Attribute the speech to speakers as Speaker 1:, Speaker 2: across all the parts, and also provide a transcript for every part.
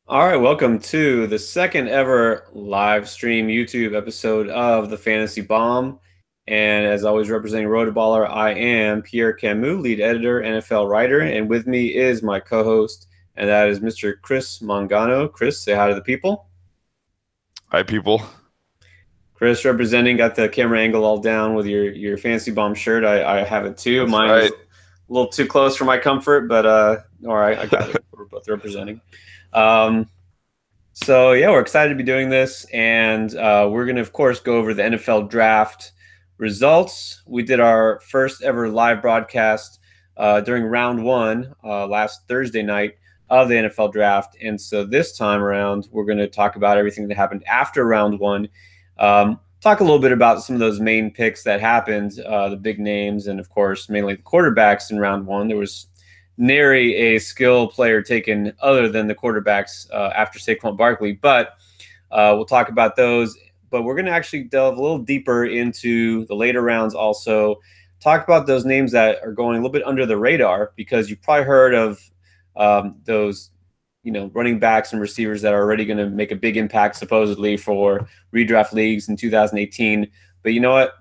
Speaker 1: All right, welcome to the second ever live stream YouTube episode of the Fantasy Bomb. And as always, representing Rotoballer, I am Pierre Camus, lead editor, NFL writer, and with me is my co-host, and that is Mr. Chris Mangano. Chris, say hi to the people.
Speaker 2: Hi, people.
Speaker 1: Chris representing, got the camera angle all down with your Fantasy Bomb shirt. I have it too.
Speaker 2: That's
Speaker 1: Mine is
Speaker 2: right.
Speaker 1: a little too close for my comfort, but all right, I got it. We're both representing. Um, So yeah, we're excited to be doing this, and we're going to, of course, go over the NFL draft results. We did our first ever live broadcast during round one last Thursday night of the NFL draft, and so this time around, we're going to talk about everything that happened after round one. Talk a little bit about some of those main picks that happened, the big names, and of course, mainly the quarterbacks in round one. There was nary a skill player taken other than the quarterbacks after Saquon Barkley. But we'll talk about those. But we're going to actually delve a little deeper into the later rounds also. Talk about those names that are going a little bit under the radar because you've probably heard of those, running backs and receivers that are already going to make a big impact supposedly for redraft leagues in 2018. But you know what?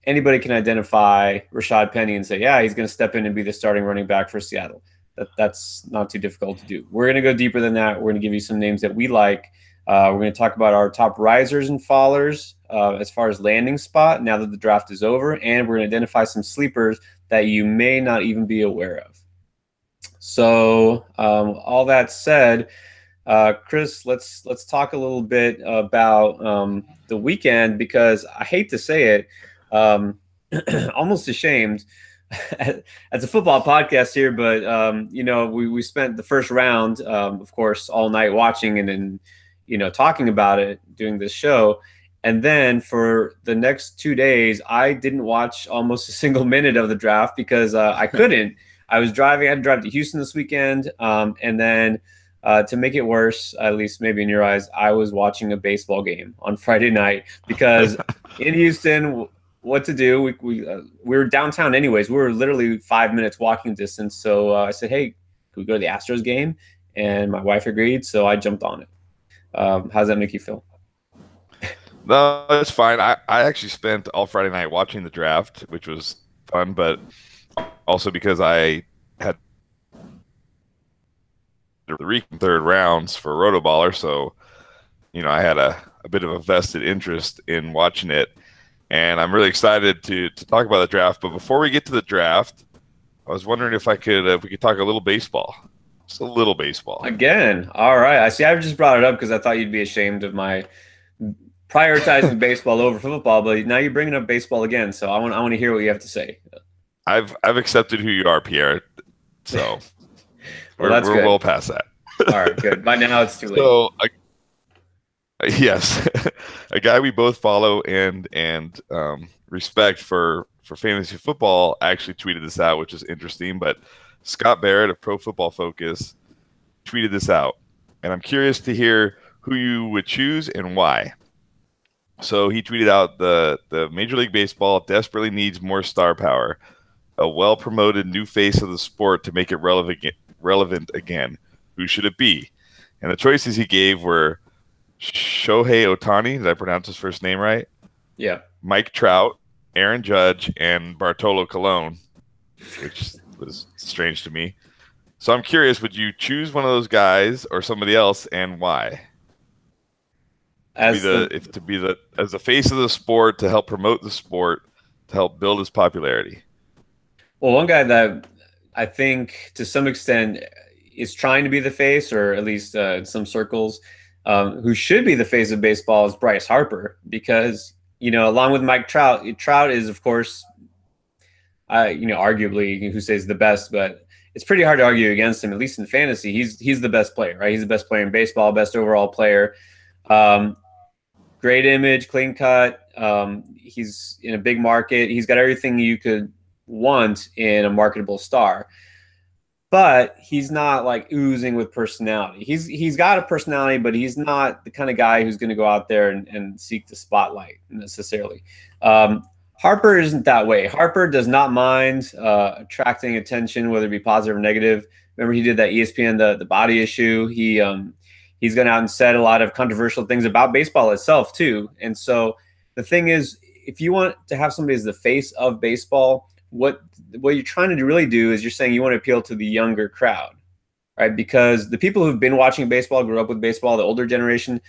Speaker 1: Anybody can identify Rashad Penny and say, yeah, he's going to step in and be the starting running back for Seattle. That's not too difficult to do. We're going to go deeper than that. We're going to give you some names that we like. We're going to talk about our top risers and fallers as far as landing spot now that the draft is over, and we're going to identify some sleepers that you may not even be aware of. So, all that said, Chris, let's talk a little bit about the weekend because I hate to say it, almost ashamed as a football podcast here, but we spent the first round, of course, all night watching and then talking about it, doing this show. And then for the next 2 days, I didn't watch almost a single minute of the draft because I couldn't. I was driving. I had to drive to Houston this weekend, and then to make it worse, at least maybe in your eyes, I was watching a baseball game on Friday night because in Houston, what to do? We were downtown anyways. We were literally 5 minutes walking distance. So I said, "Hey, can we go to the Astros game?" And my wife agreed, so I jumped on it. How does that make you feel?
Speaker 2: No, it's fine. I actually spent all Friday night watching the draft, which was fun, but also because I had the third rounds for Rotoballer, so I had a bit of a vested interest in watching it, and I'm really excited to talk about the draft. But before we get to the draft, I was wondering if we could talk a little baseball, just a little baseball.
Speaker 1: Again, all right. I see. I just brought it up because I thought you'd be ashamed of my prioritizing baseball over football, but now you're bringing up baseball again. So I want to hear what you have to say.
Speaker 2: I've accepted who you are, Pierre. So
Speaker 1: Well,
Speaker 2: we're well past that.
Speaker 1: All right, good. By now it's too late.
Speaker 2: So yes, a guy we both follow and respect for fantasy football actually tweeted this out, which is interesting. But Scott Barrett of Pro Football Focus tweeted this out, and I'm curious to hear who you would choose and why. So he tweeted out the Major League Baseball desperately needs more star power, a well-promoted new face of the sport to make it relevant again. Who should it be? And the choices he gave were Shohei Ohtani, did I pronounce his first name right?
Speaker 1: Yeah.
Speaker 2: Mike Trout, Aaron Judge, and Bartolo Colon, which was strange to me. So I'm curious, would you choose one of those guys or somebody else, and why? As the face of the sport, to help promote the sport, to help build its popularity.
Speaker 1: Well, one guy that I think to some extent is trying to be the face, or at least in some circles, who should be the face of baseball is Bryce Harper, because along with Mike Trout, Trout is of course, arguably who says the best, but it's pretty hard to argue against him. At least in fantasy, he's the best player, right? He's the best player in baseball, best overall player. Great image, clean cut. He's in a big market. He's got everything you could want in a marketable star, but he's not like oozing with personality. He's got a personality, but he's not the kind of guy who's going to go out there and seek the spotlight necessarily. Harper isn't that way. Harper does not mind attracting attention, whether it be positive or negative. Remember he did that ESPN the body issue. He's gone out and said a lot of controversial things about baseball itself too. And so the thing is, if you want to have somebody as the face of baseball, what you're trying to really do is you're saying you want to appeal to the younger crowd, right? Because the people who've been watching baseball, grew up with baseball, the older generation,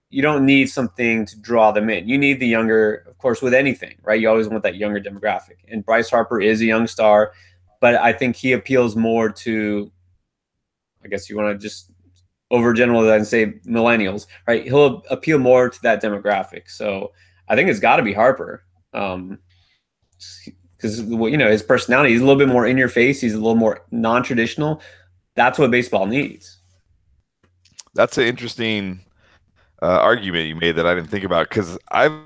Speaker 1: you don't need something to draw them in. You need the younger, of course, with anything, right? You always want that younger demographic. And Bryce Harper is a young star, but I think he appeals more to, I guess you want to just overgeneralize and say millennials, right? He'll appeal more to that demographic. So I think it's got to be Harper. Because his personality, he's a little bit more in your face. He's a little more non-traditional. That's what baseball needs.
Speaker 2: That's an interesting argument you made that I didn't think about, because I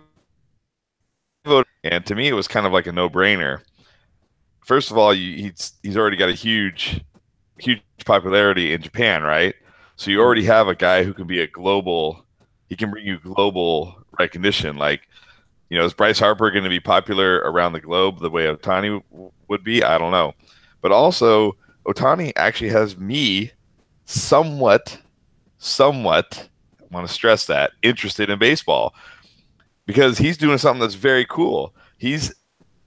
Speaker 2: voted, and to me it was kind of like a no-brainer. First of all, he's already got a huge popularity in Japan, right? So you already have a guy who can be he can bring you global recognition. Like, is Bryce Harper going to be popular around the globe the way Ohtani would be? I don't know. But also, Ohtani actually has me somewhat, I want to stress that, interested in baseball, because he's doing something that's very cool. He's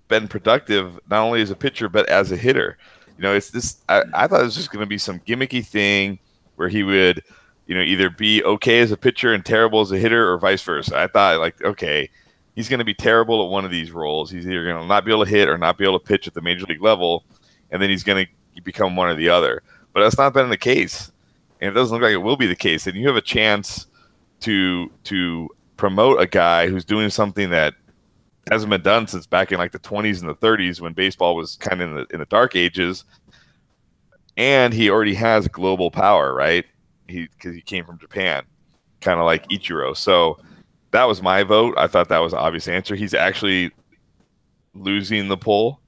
Speaker 2: been productive not only as a pitcher but as a hitter. It's this. I thought it was just going to be some gimmicky thing where he would, either be okay as a pitcher and terrible as a hitter, or vice versa. I thought, like, okay, he's going to be terrible at one of these roles. He's either going to not be able to hit or not be able to pitch at the major league level, and then he's going to become one or the other. But that's not been the case, and it doesn't look like it will be the case. And you have a chance to promote a guy who's doing something that hasn't been done since back in like the 20s and the 30s, when baseball was kind of in the dark ages, and he already has global power, right? Because he came from Japan, kind of like Ichiro. So that was my vote. I thought that was an obvious answer. He's actually losing the poll.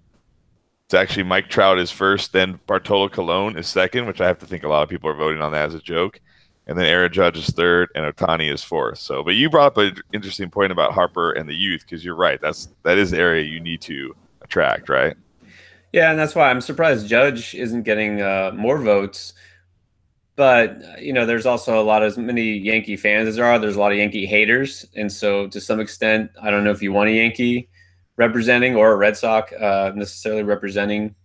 Speaker 2: It's actually Mike Trout is first, then Bartolo Colon is second, which I have to think a lot of people are voting on that as a joke. And then Aaron Judge is third, and Ohtani is fourth. So, but you brought up an interesting point about Harper and the youth, because you're right. That is the area you need to attract, right?
Speaker 1: Yeah, and that's why I'm surprised Judge isn't getting more votes. But there's also as many Yankee fans as there are. There's a lot of Yankee haters, and so to some extent, I don't know if you want a Yankee representing or a Red Sox necessarily representing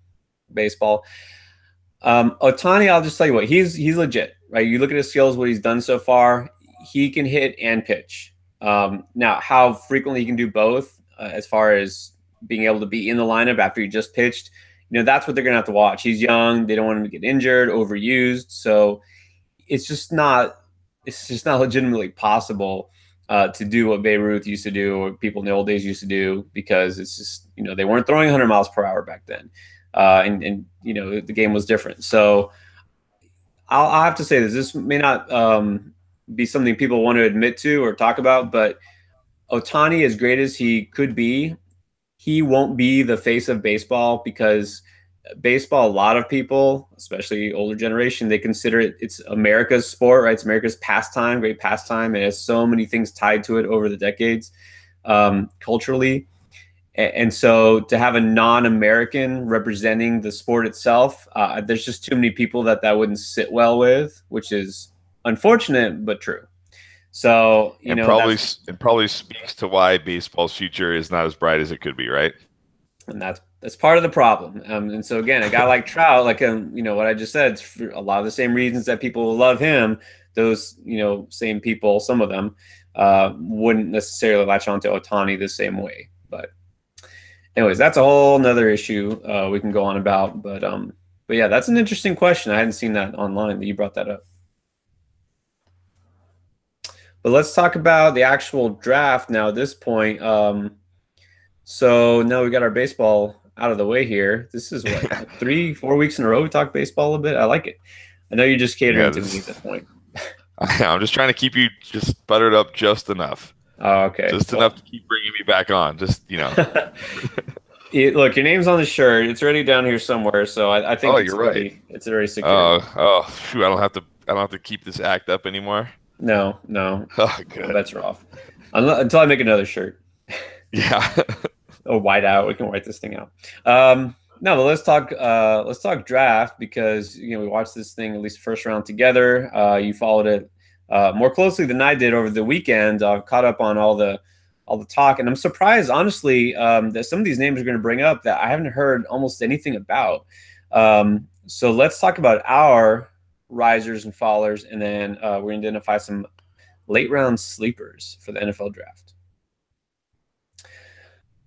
Speaker 1: baseball. Ohtani, I'll just tell you what, he's legit, right? You look at his skills, what he's done so far, he can hit and pitch. Now, how frequently he can do both, as far as being able to be in the lineup after he just pitched, that's what they're going to have to watch. He's young. They don't want him to get injured, overused. So it's just not legitimately possible to do what Babe Ruth used to do, or people in the old days used to do, because it's just, they weren't throwing 100 miles per hour back then. And the game was different. So I'll have to say this may not be something people want to admit to or talk about, but Ohtani, as great as he could be, he won't be the face of baseball, because baseball, a lot of people, especially older generation, they consider it's America's sport, right? It's America's pastime, great pastime. It has so many things tied to it over the decades, culturally. And so to have a non-American representing the sport itself, there's just too many people that wouldn't sit well with, which is unfortunate but true. So
Speaker 2: it probably speaks to why baseball's future is not as bright as it could be, right?
Speaker 1: And that's part of the problem. And so again, a guy like Trout, like what I just said, for a lot of the same reasons that people love him, those same people, some of them wouldn't necessarily latch onto Ohtani the same way. But anyways, that's a whole nother issue we can go on about. But yeah, that's an interesting question. I hadn't seen that online, but you brought that up. But let's talk about the actual draft now at this point. So now we got our baseball out of the way here. This is what, 3-4 weeks in a row we talked baseball a bit. I like it. I know you're just catering to me at this point.
Speaker 2: I'm just trying to keep you just buttered up just enough.
Speaker 1: Oh, okay.
Speaker 2: Just enough to keep bringing me back on. Just,
Speaker 1: Look, your name's on the shirt. It's already down here somewhere. So I think
Speaker 2: you're right.
Speaker 1: It's already secure.
Speaker 2: Oh, shoot! I don't have to keep this act up anymore.
Speaker 1: No.
Speaker 2: Oh, good.
Speaker 1: Bets are off. Until I make another shirt.
Speaker 2: Yeah.
Speaker 1: Or white out. We can white this thing out. No, but let's talk draft because we watched this thing at least first round together. You followed it more closely than I did over the weekend. I've caught up on all the talk, and I'm surprised honestly that some of these names are going to bring up that I haven't heard almost anything about. So let's talk about our risers and fallers, and then we're going to identify some late round sleepers for the NFL draft.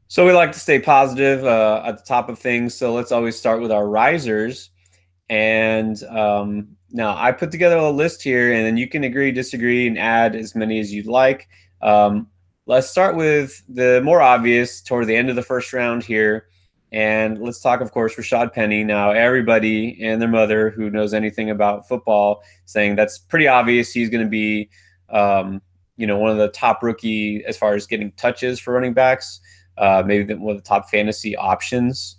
Speaker 1: So we like to stay positive at the top of things. So let's always start with our risers. And now I put together a list here, and then you can agree, disagree, and add as many as you'd like. Let's start with the more obvious toward the end of the first round here. And let's talk, of course, Rashad Penny. Now, everybody and their mother who knows anything about football saying that's pretty obvious. He's going to be, one of the top rookie as far as getting touches for running backs, maybe one of the top fantasy options.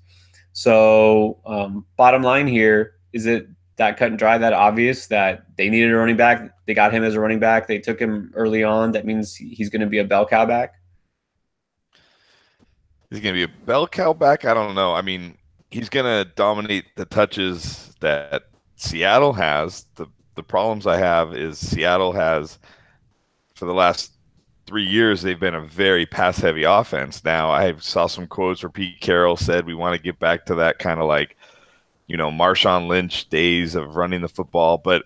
Speaker 1: So, bottom line here, is it that cut and dry, that obvious that they needed a running back? They got him as a running back. They took him early on. That means he's going to be a bell cow back.
Speaker 2: He's going to be a bell cow back? I don't know. I mean, he's going to dominate the touches that Seattle has. The problems I have is Seattle has, for the last 3 years, they've been a very pass-heavy offense. Now, I saw some quotes where Pete Carroll said we want to get back to that kind of like, Marshawn Lynch days of running the football, but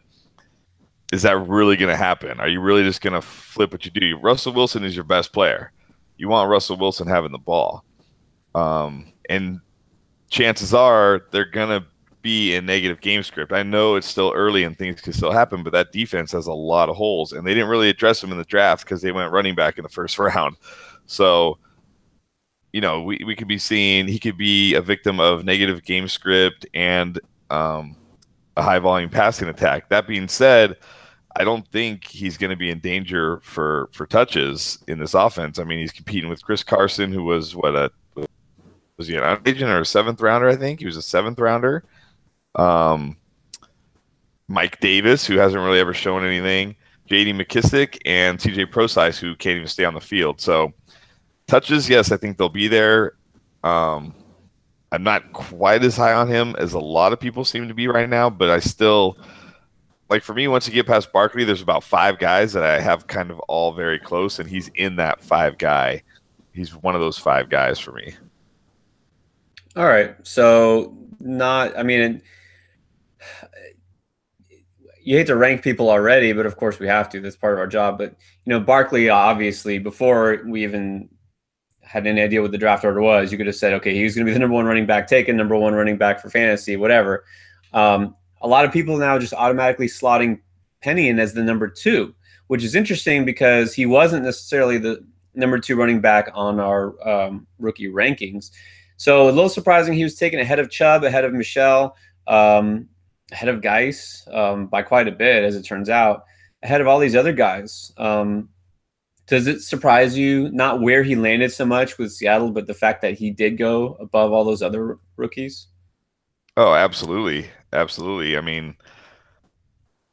Speaker 2: is that really going to happen? Are you really just going to flip what you do? Russell Wilson is your best player. You want Russell Wilson having the ball. And chances are they're going to be a negative game script. I know it's still early and things can still happen, but that defense has a lot of holes, and they didn't really address them in the draft because they went running back in the first round. So, we could be seeing he could be a victim of negative game script and a high volume passing attack. That being said, I don't think he's going to be in danger for touches in this offense. I mean, he's competing with Chris Carson, who was was he an agent or a seventh rounder? I think he was a seventh rounder. Mike Davis, who hasn't really ever shown anything. J.D. McKissick and T.J. Prosise, who can't even stay on the field. So touches, yes, I think they'll be there. I'm not quite as high on him as a lot of people seem to be right now, but I still, like, for me, once you get past Barkley, there's about 5 guys that I have kind of all very close, and he's in that 5 guy. He's one of those 5 guys for me.
Speaker 1: All right. So you hate to rank people already, but of course we have to. That's part of our job. But, Barkley, obviously, before we even had any idea what the draft order was, you could have said, okay, he's going to be the number 1 running back taken, number 1 running back for fantasy, whatever. A lot of people now just automatically slotting Penny in as the number 2, which is interesting because he wasn't necessarily the number 2 running back on our rookie rankings. So a little surprising he was taken ahead of Chubb, ahead of Michelle, ahead of Geis by quite a bit, as it turns out, ahead of all these other guys. Does it surprise you not where he landed so much with Seattle, but the fact that he did go above all those other rookies?
Speaker 2: Oh, absolutely. Absolutely. I mean,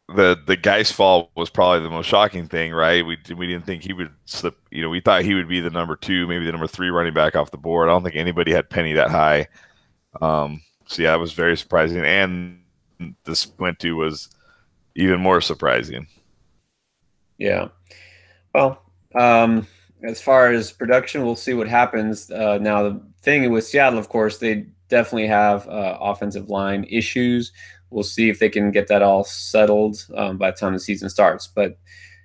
Speaker 2: the Geis fall was probably the most shocking thing, right? We didn't think he would slip. We thought he would be the number 2, maybe the number 3 running back off the board. I don't think anybody had Penny that high. So yeah, it was very surprising. And this went to was even more surprising.
Speaker 1: Yeah. Well, as far as production, we'll see what happens. Now, the thing with Seattle, of course, they definitely have offensive line issues. We'll see if they can get that all settled by the time the season starts. But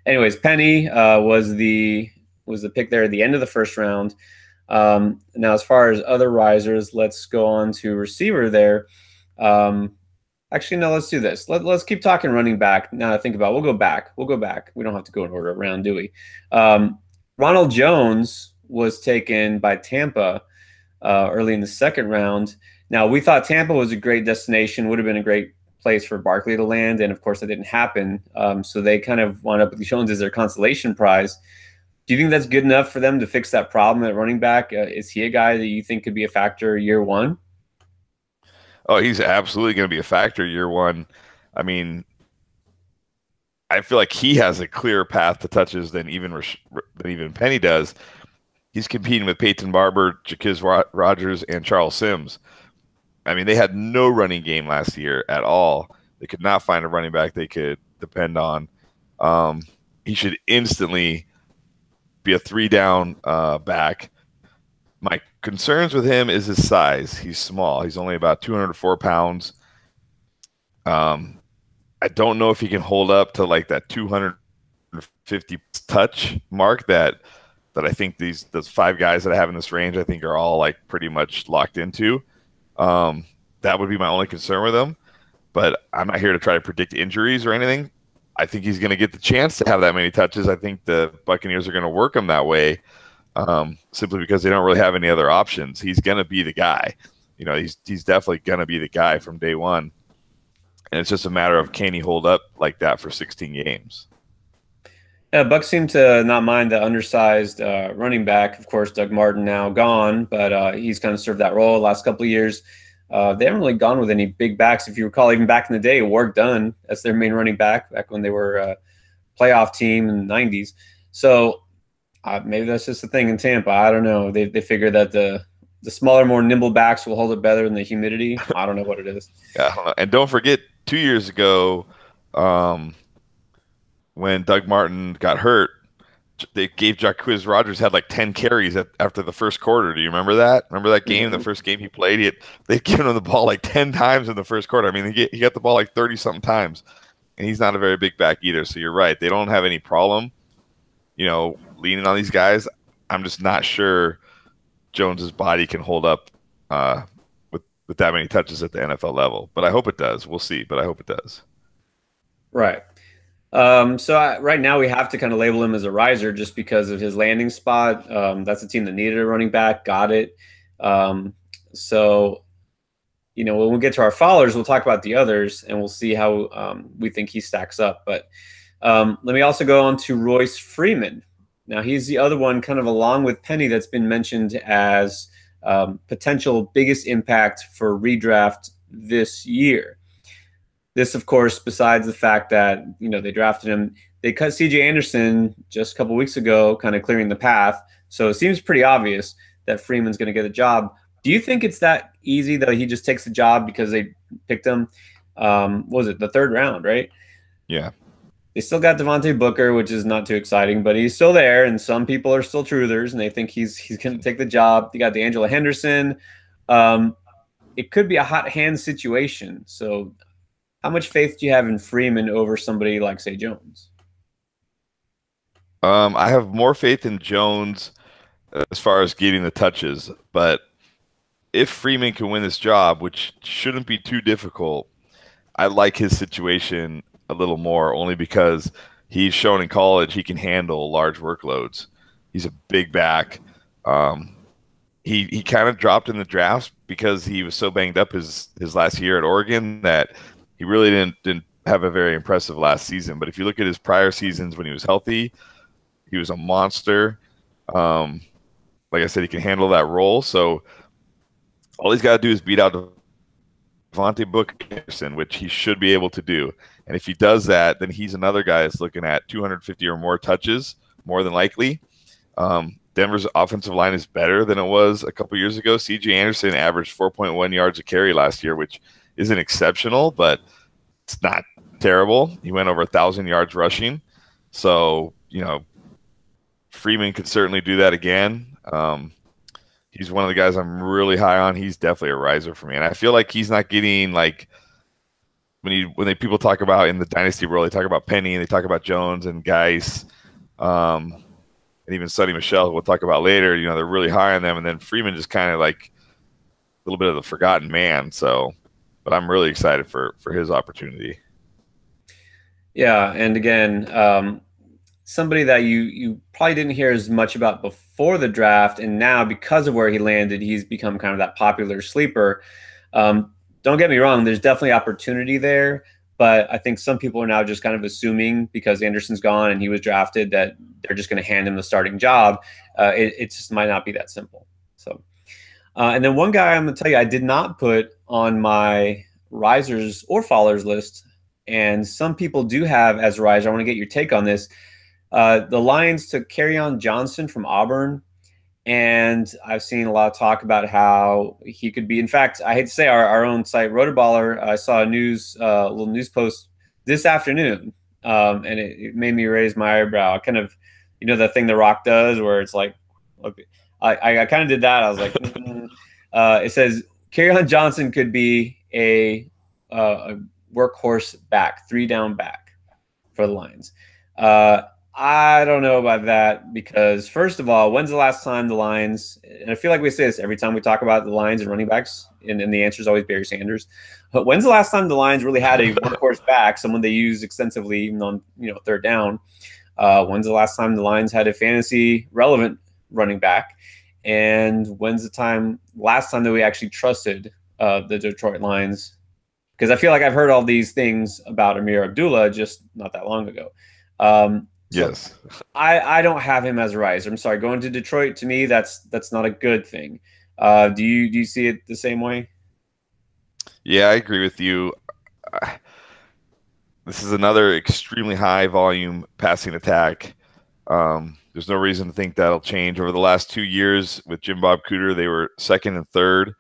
Speaker 1: anyways, Penny was the pick there at the end of the first round. Now, as far as other risers, let's go on to receiver there. Actually, no, let's do this. Let's keep talking running back. Now I think about it, we'll go back. We don't have to go in order around, do we? Ronald Jones was taken by Tampa early in the second round. Now, we thought Tampa was a great destination, would have been a great place for Barkley to land, and of course that didn't happen. So they kind of wound up with Jones as their consolation prize. Do you think that's good enough for them to fix that problem at running back? Is he a guy that you think could be a factor year 1?
Speaker 2: Oh, he's absolutely going to be a factor year 1. I mean, I feel like he has a clearer path to touches than even Penny does. He's competing with Peyton Barber, Jaquiz Rogers, and Charles Sims. I mean, they had no running game last year at all. They could not find a running back they could depend on. He should instantly be a 3-down back. My concerns with him is his size. He's small. He's only about 204 pounds. I don't know if he can hold up to like that 250 touch mark that I think those 5 guys that I have in this range, I think are all like pretty much locked into. That would be my only concern with him. But I'm not here to try to predict injuries or anything. I think he's going to get the chance to have that many touches. I think the Buccaneers are going to work him that way, simply because they don't really have any other options. He's going to be the guy. You know, he's definitely going to be the guy from day one. And it's just a matter of, can he hold up like that for 16 games?
Speaker 1: Yeah, Bucks seem to not mind the undersized running back. Of course, Doug Martin now gone, but he's kind of served that role the last couple of years. They haven't really gone with any big backs. If you recall, even back in the day, Warrick Dunn, that's their main running back when they were a playoff team in the 90s. So maybe that's just a thing in Tampa. I don't know. They figure that the smaller, more nimble backs will hold it better than the humidity. I don't know what it is.
Speaker 2: Yeah, I don't know. And don't forget, 2 years ago, when Doug Martin got hurt, they gave Jacquizz Rodgers had like 10 carries after the first quarter. Do you remember that? Remember that game? The first game he played, they'd given him the ball like 10 times in the first quarter. I mean, he got the ball like 30-something times, and he's not a very big back either. So you're right. They don't have any problem, leaning on these guys. I'm just not sure Jones's body can hold up with that many touches at the NFL level. But I hope it does. We'll see, but I hope it does.
Speaker 1: Right. Right now we have to kind of label him as a riser just because of his landing spot. That's a team that needed a running back, got it. When we get to our followers, we'll talk about the others and we'll see how we think he stacks up. But let me also go on to Royce Freeman. Now he's the other one, kind of along with Penny, that's been mentioned as potential biggest impact for redraft this year. This, of course, besides the fact that, they drafted him, they cut C.J. Anderson just a couple weeks ago, kind of clearing the path. So it seems pretty obvious that Freeman's going to get a job. Do you think it's that easy that he just takes the job because they picked him? What was it, the 3rd round, right?
Speaker 2: Yeah.
Speaker 1: They still got Devontae Booker, which is not too exciting, but he's still there, and some people are still truthers, and they think he's going to take the job. You got D'Angelo Henderson. It could be a hot hand situation. So how much faith do you have in Freeman over somebody like, say, Jones?
Speaker 2: I have more faith in Jones as far as getting the touches, but if Freeman can win this job, which shouldn't be too difficult, I like his situation a little more, only because he's shown in college he can handle large workloads. He's a big back. He kind of dropped in the drafts because he was so banged up his last year at Oregon that he really didn't have a very impressive last season. But if you look at his prior seasons when he was healthy, he was a monster. Like I said, he can handle that role. So all he's got to do is beat out Devontae Booker, which he should be able to do. And if he does that, then he's another guy that's looking at 250 or more touches, more than likely. Denver's offensive line is better than it was a couple years ago. C.J. Anderson averaged 4.1 yards a carry last year, which isn't exceptional, but it's not terrible. He went over 1,000 yards rushing. So, Freeman could certainly do that again. He's one of the guys I'm really high on. He's definitely a riser for me. And I feel like he's not getting, like, when people talk about in the dynasty world, they talk about Penny and they talk about Jones and Geis, and even Sonny Michel, who we'll talk about later. They're really high on them. And then Freeman just kind of like a little bit of the forgotten man. So, but I'm really excited for his opportunity.
Speaker 1: Yeah, and again, somebody that you probably didn't hear as much about before the draft, and now because of where he landed, he's become kind of that popular sleeper. Don't get me wrong, there's definitely opportunity there, but I think some people are now just kind of assuming because Anderson's gone and he was drafted that they're just going to hand him the starting job. It just might not be that simple. So, and then one guy I'm going to tell you I did not put on my risers or fallers list, and some people do have as a riser. I want to get your take on this. The Lions took Kerryon Johnson from Auburn, And I've seen a lot of talk about how he could be. In fact, I hate to say our own site, Rotoballer, I saw a little news post this afternoon, and it made me raise my eyebrow. I kind of, that thing The Rock does where it's like, okay, I kind of did that. I was like, it says Kerryon Johnson could be a workhorse back, 3-down back for the Lions. I don't know about that because, first of all, when's the last time the Lions, and I feel like we say this every time we talk about the Lions and running backs, and the answer is always Barry Sanders. But when's the last time the Lions really had a workhorse back, someone they use extensively, even on 3rd down? When's the last time the Lions had a fantasy relevant running back? And when's the last time that we actually trusted the Detroit Lions? Because I feel like I've heard all these things about Amir Abdullah just not that long ago.
Speaker 2: Yes.
Speaker 1: I don't have him as a riser. I'm sorry. Going to Detroit, to me, that's not a good thing. Do you see it the same way?
Speaker 2: Yeah, I agree with you. This is another extremely high volume passing attack. There's no reason to think that'll change. Over the last 2 years with Jim Bob Cooter, they were 2nd and 3rd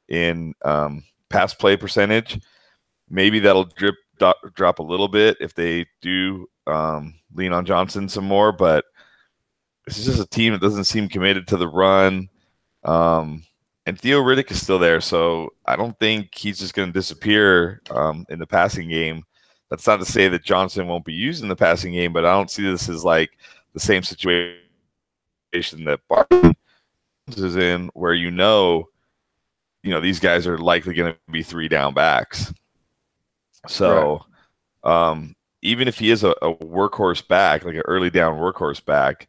Speaker 2: in pass play percentage. Maybe that'll drop a little bit if they do lean on Johnson some more, but this is just a team that doesn't seem committed to the run. And Theo Riddick is still there, so I don't think he's just going to disappear in the passing game. That's not to say that Johnson won't be used in the passing game, but I don't see this as like the same situation that Barnes is in, where these guys are likely going to be 3-down backs. So even if he is a workhorse back, like an early down workhorse back,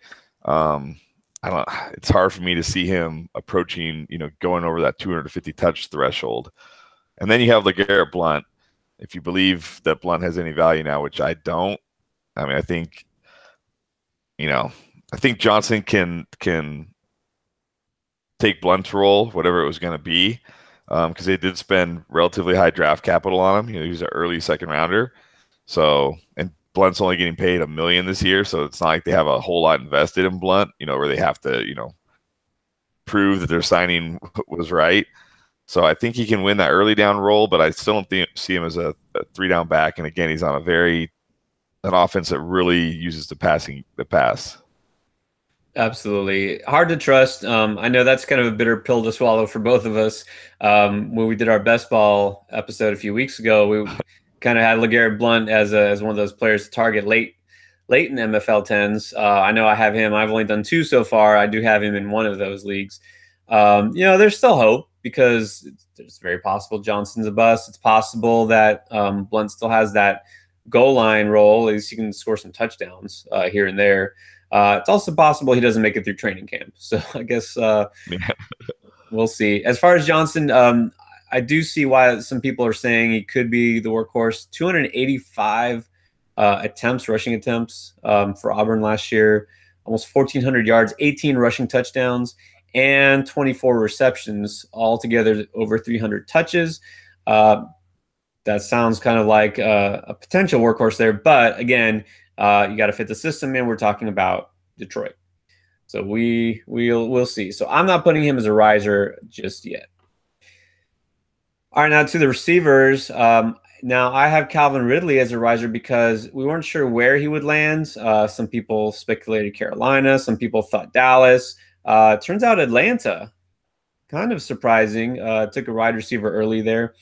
Speaker 2: it's hard for me to see him approaching, going over that 250 touch threshold. And then you have LeGarrette Blount. If you believe that Blount has any value now, which I don't, I think Johnson can take Blount's role, whatever it was going to be, because they did spend relatively high draft capital on him. He's an early 2nd rounder. So, and Blount's only getting paid $1 million this year, so it's not like they have a whole lot invested in Blount, where they have to, prove that their signing was right. So I think he can win that early down role, but I still don't see him as a 3-down back. And again, he's on an offense that really uses the pass.
Speaker 1: Absolutely. Hard to trust. I know that's kind of a bitter pill to swallow for both of us. When we did our best ball episode a few weeks ago, we kind of had LeGarrette Blount as one of those players to target late in MFL 10s. I know I have him. I've only done 2 so far. I do have him in one of those leagues. There's still hope because it's very possible Johnson's a bust. It's possible that Blount still has that goal line role. At least he can score some touchdowns here and there. It's also possible he doesn't make it through training camp. So I guess we'll see. As far as Johnson, I do see why some people are saying he could be the workhorse. 285 rushing attempts for Auburn last year, almost 1,400 yards, 18 rushing touchdowns, and 24 receptions, altogether over 300 touches. That sounds kind of like a potential workhorse there. But again, you got to fit the system in. We're talking about Detroit. So we'll see. So I'm not putting him as a riser just yet. All right, now to the receivers. Now I have Calvin Ridley as a riser because we weren't sure where he would land. Some people speculated Carolina. Some people thought Dallas. Turns out Atlanta. Kind of surprising. Took a wide receiver early there.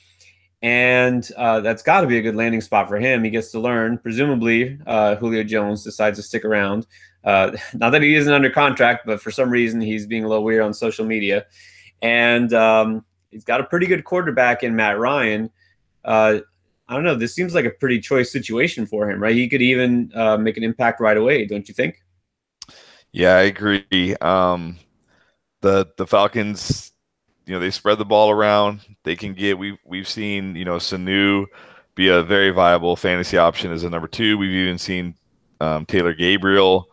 Speaker 1: And that's got to be a good landing spot for him. He gets to learn. Presumably, Julio Jones decides to stick around. Not that he isn't under contract, but for some reason he's being a little weird on social media. And he's got a pretty good quarterback in Matt Ryan. I don't know. This seems like a pretty choice situation for him, right? He could even make an impact right away, don't you think?
Speaker 2: Yeah, I agree. The Falcons, they spread the ball around. They can get. We've seen Sanu be a very viable fantasy option as a number 2. We've even seen Taylor Gabriel,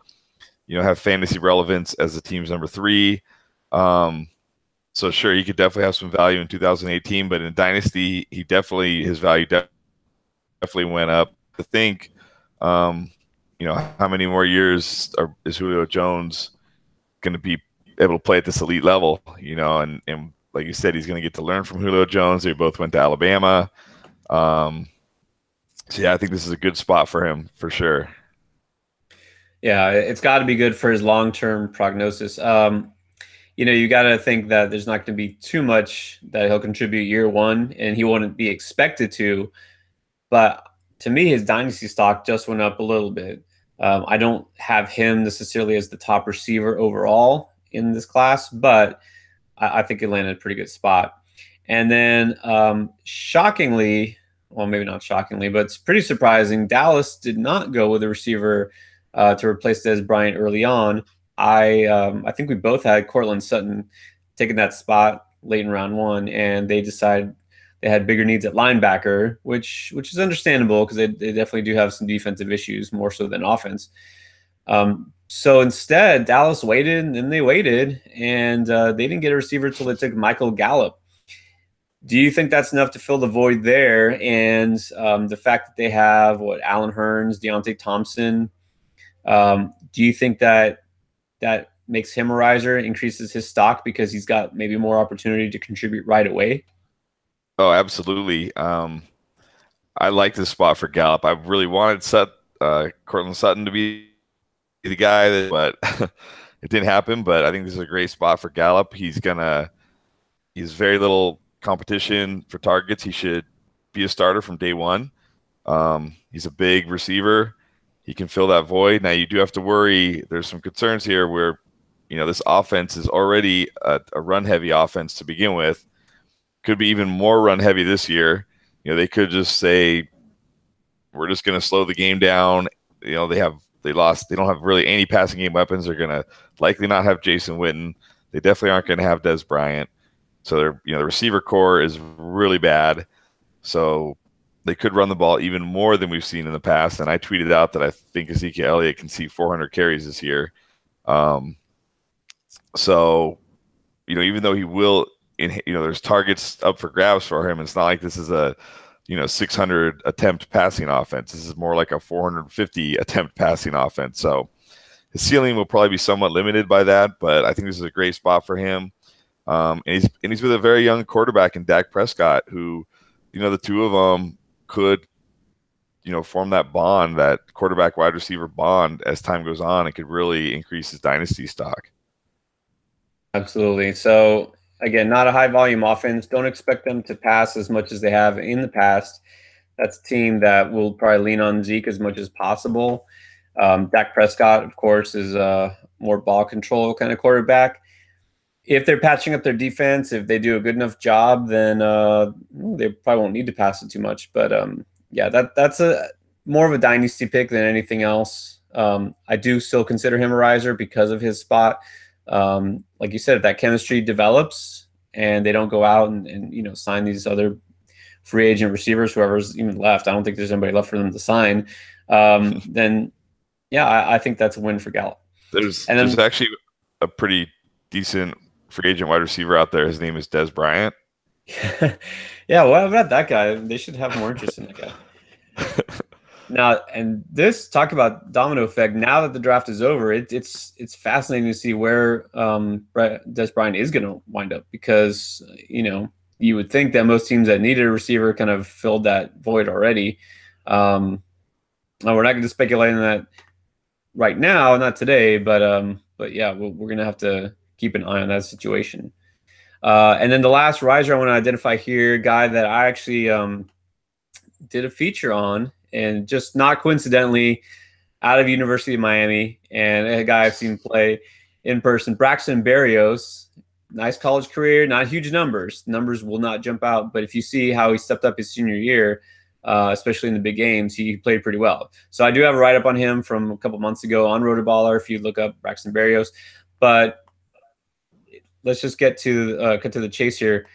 Speaker 2: have fantasy relevance as the team's number 3. So sure, he could definitely have some value in 2018, but in Dynasty, his value definitely went up. To think, how many more years is Julio Jones going to be able to play at this elite level, and like you said, he's going to get to learn from Julio Jones. They both went to Alabama. So yeah, I think this is a good spot for him for sure.
Speaker 1: Yeah, it's got to be good for his long-term prognosis. You got to think that there's not going to be too much that he'll contribute year one, and he wouldn't be expected to. But to me, his dynasty stock just went up a little bit. I don't have him necessarily as the top receiver overall in this class, but I think he landed a pretty good spot. And then, shockingly, well, maybe not shockingly, but it's pretty surprising. Dallas did not go with a receiver to replace Dez Bryant early on. I think we both had Cortland Sutton taking that spot late in round one, and they decided they had bigger needs at linebacker, which is understandable because they definitely do have some defensive issues more so than offense. So instead, Dallas waited and they waited, and they didn't get a receiver until they took Michael Gallup. Do you think that's enough to fill the void there? And the fact that they have Allen Hurns, Deontay Thompson, do you think that makes him a riser, increases his stock because he's got maybe more opportunity to contribute right away?
Speaker 2: Oh, absolutely. I like this spot for Gallup. I really wanted Cortland Sutton to be the guy, but it didn't happen. But I think this is a great spot for Gallup. He's very little competition for targets. He should be a starter from day one. He's a big receiver. He can fill that void. Now you do have to worry. There's some concerns here where, this offense is already a run-heavy offense to begin with. Could be even more run-heavy this year. They could just say, we're just going to slow the game down. They don't have really any passing game weapons. They're going to likely not have Jason Witten. They definitely aren't going to have Dez Bryant. So the receiver core is really bad. So they could run the ball even more than we've seen in the past. And I tweeted out that I think Ezekiel Elliott can see 400 carries this year. So, even though he will, there's targets up for grabs for him. It's not like this is a, 600 attempt passing offense. This is more like a 450 attempt passing offense. So his ceiling will probably be somewhat limited by that, but I think this is a great spot for him. And he's with a very young quarterback in Dak Prescott, who, the two of them could, form that bond, that quarterback wide receiver bond as time goes on. It could really increase his dynasty stock.
Speaker 1: Absolutely. So again, not a high volume offense. Don't expect them to pass as much as they have in the past. That's a team that will probably lean on Zeke as much as possible. Dak Prescott, of course, is a more ball control kind of quarterback. If they're patching up their defense, if they do a good enough job, then they probably won't need to pass it too much. But yeah, that's a more of a dynasty pick than anything else. I do still consider him a riser because of his spot. Like you said, if that chemistry develops and they don't go out and sign these other free agent receivers, whoever's even left, I don't think there's anybody left for them to sign. Then yeah, I think that's a win for Gallup.
Speaker 2: There's actually a pretty decent free agent wide receiver out there. His name is Dez Bryant.
Speaker 1: Yeah, what about that guy? They should have more interest in that guy. Now, and this talk about domino effect. Now that the draft is over, it's fascinating to see where Dez Bryant is going to wind up, because you would think that most teams that needed a receiver kind of filled that void already. We're not going to speculate on that right now, not today, but yeah, we're going to have to keep an eye on that situation. And then the last riser I want to identify here, guy that I actually did a feature on, and just not coincidentally, out of University of Miami, and a guy I've seen play in person, Braxton Berrios. Nice college career, not huge numbers. Numbers will not jump out, but if you see how he stepped up his senior year, especially in the big games, he played pretty well. So I do have a write-up on him from a couple months ago on Rotoballer if you look up Braxton Berrios. But let's just get to the chase here.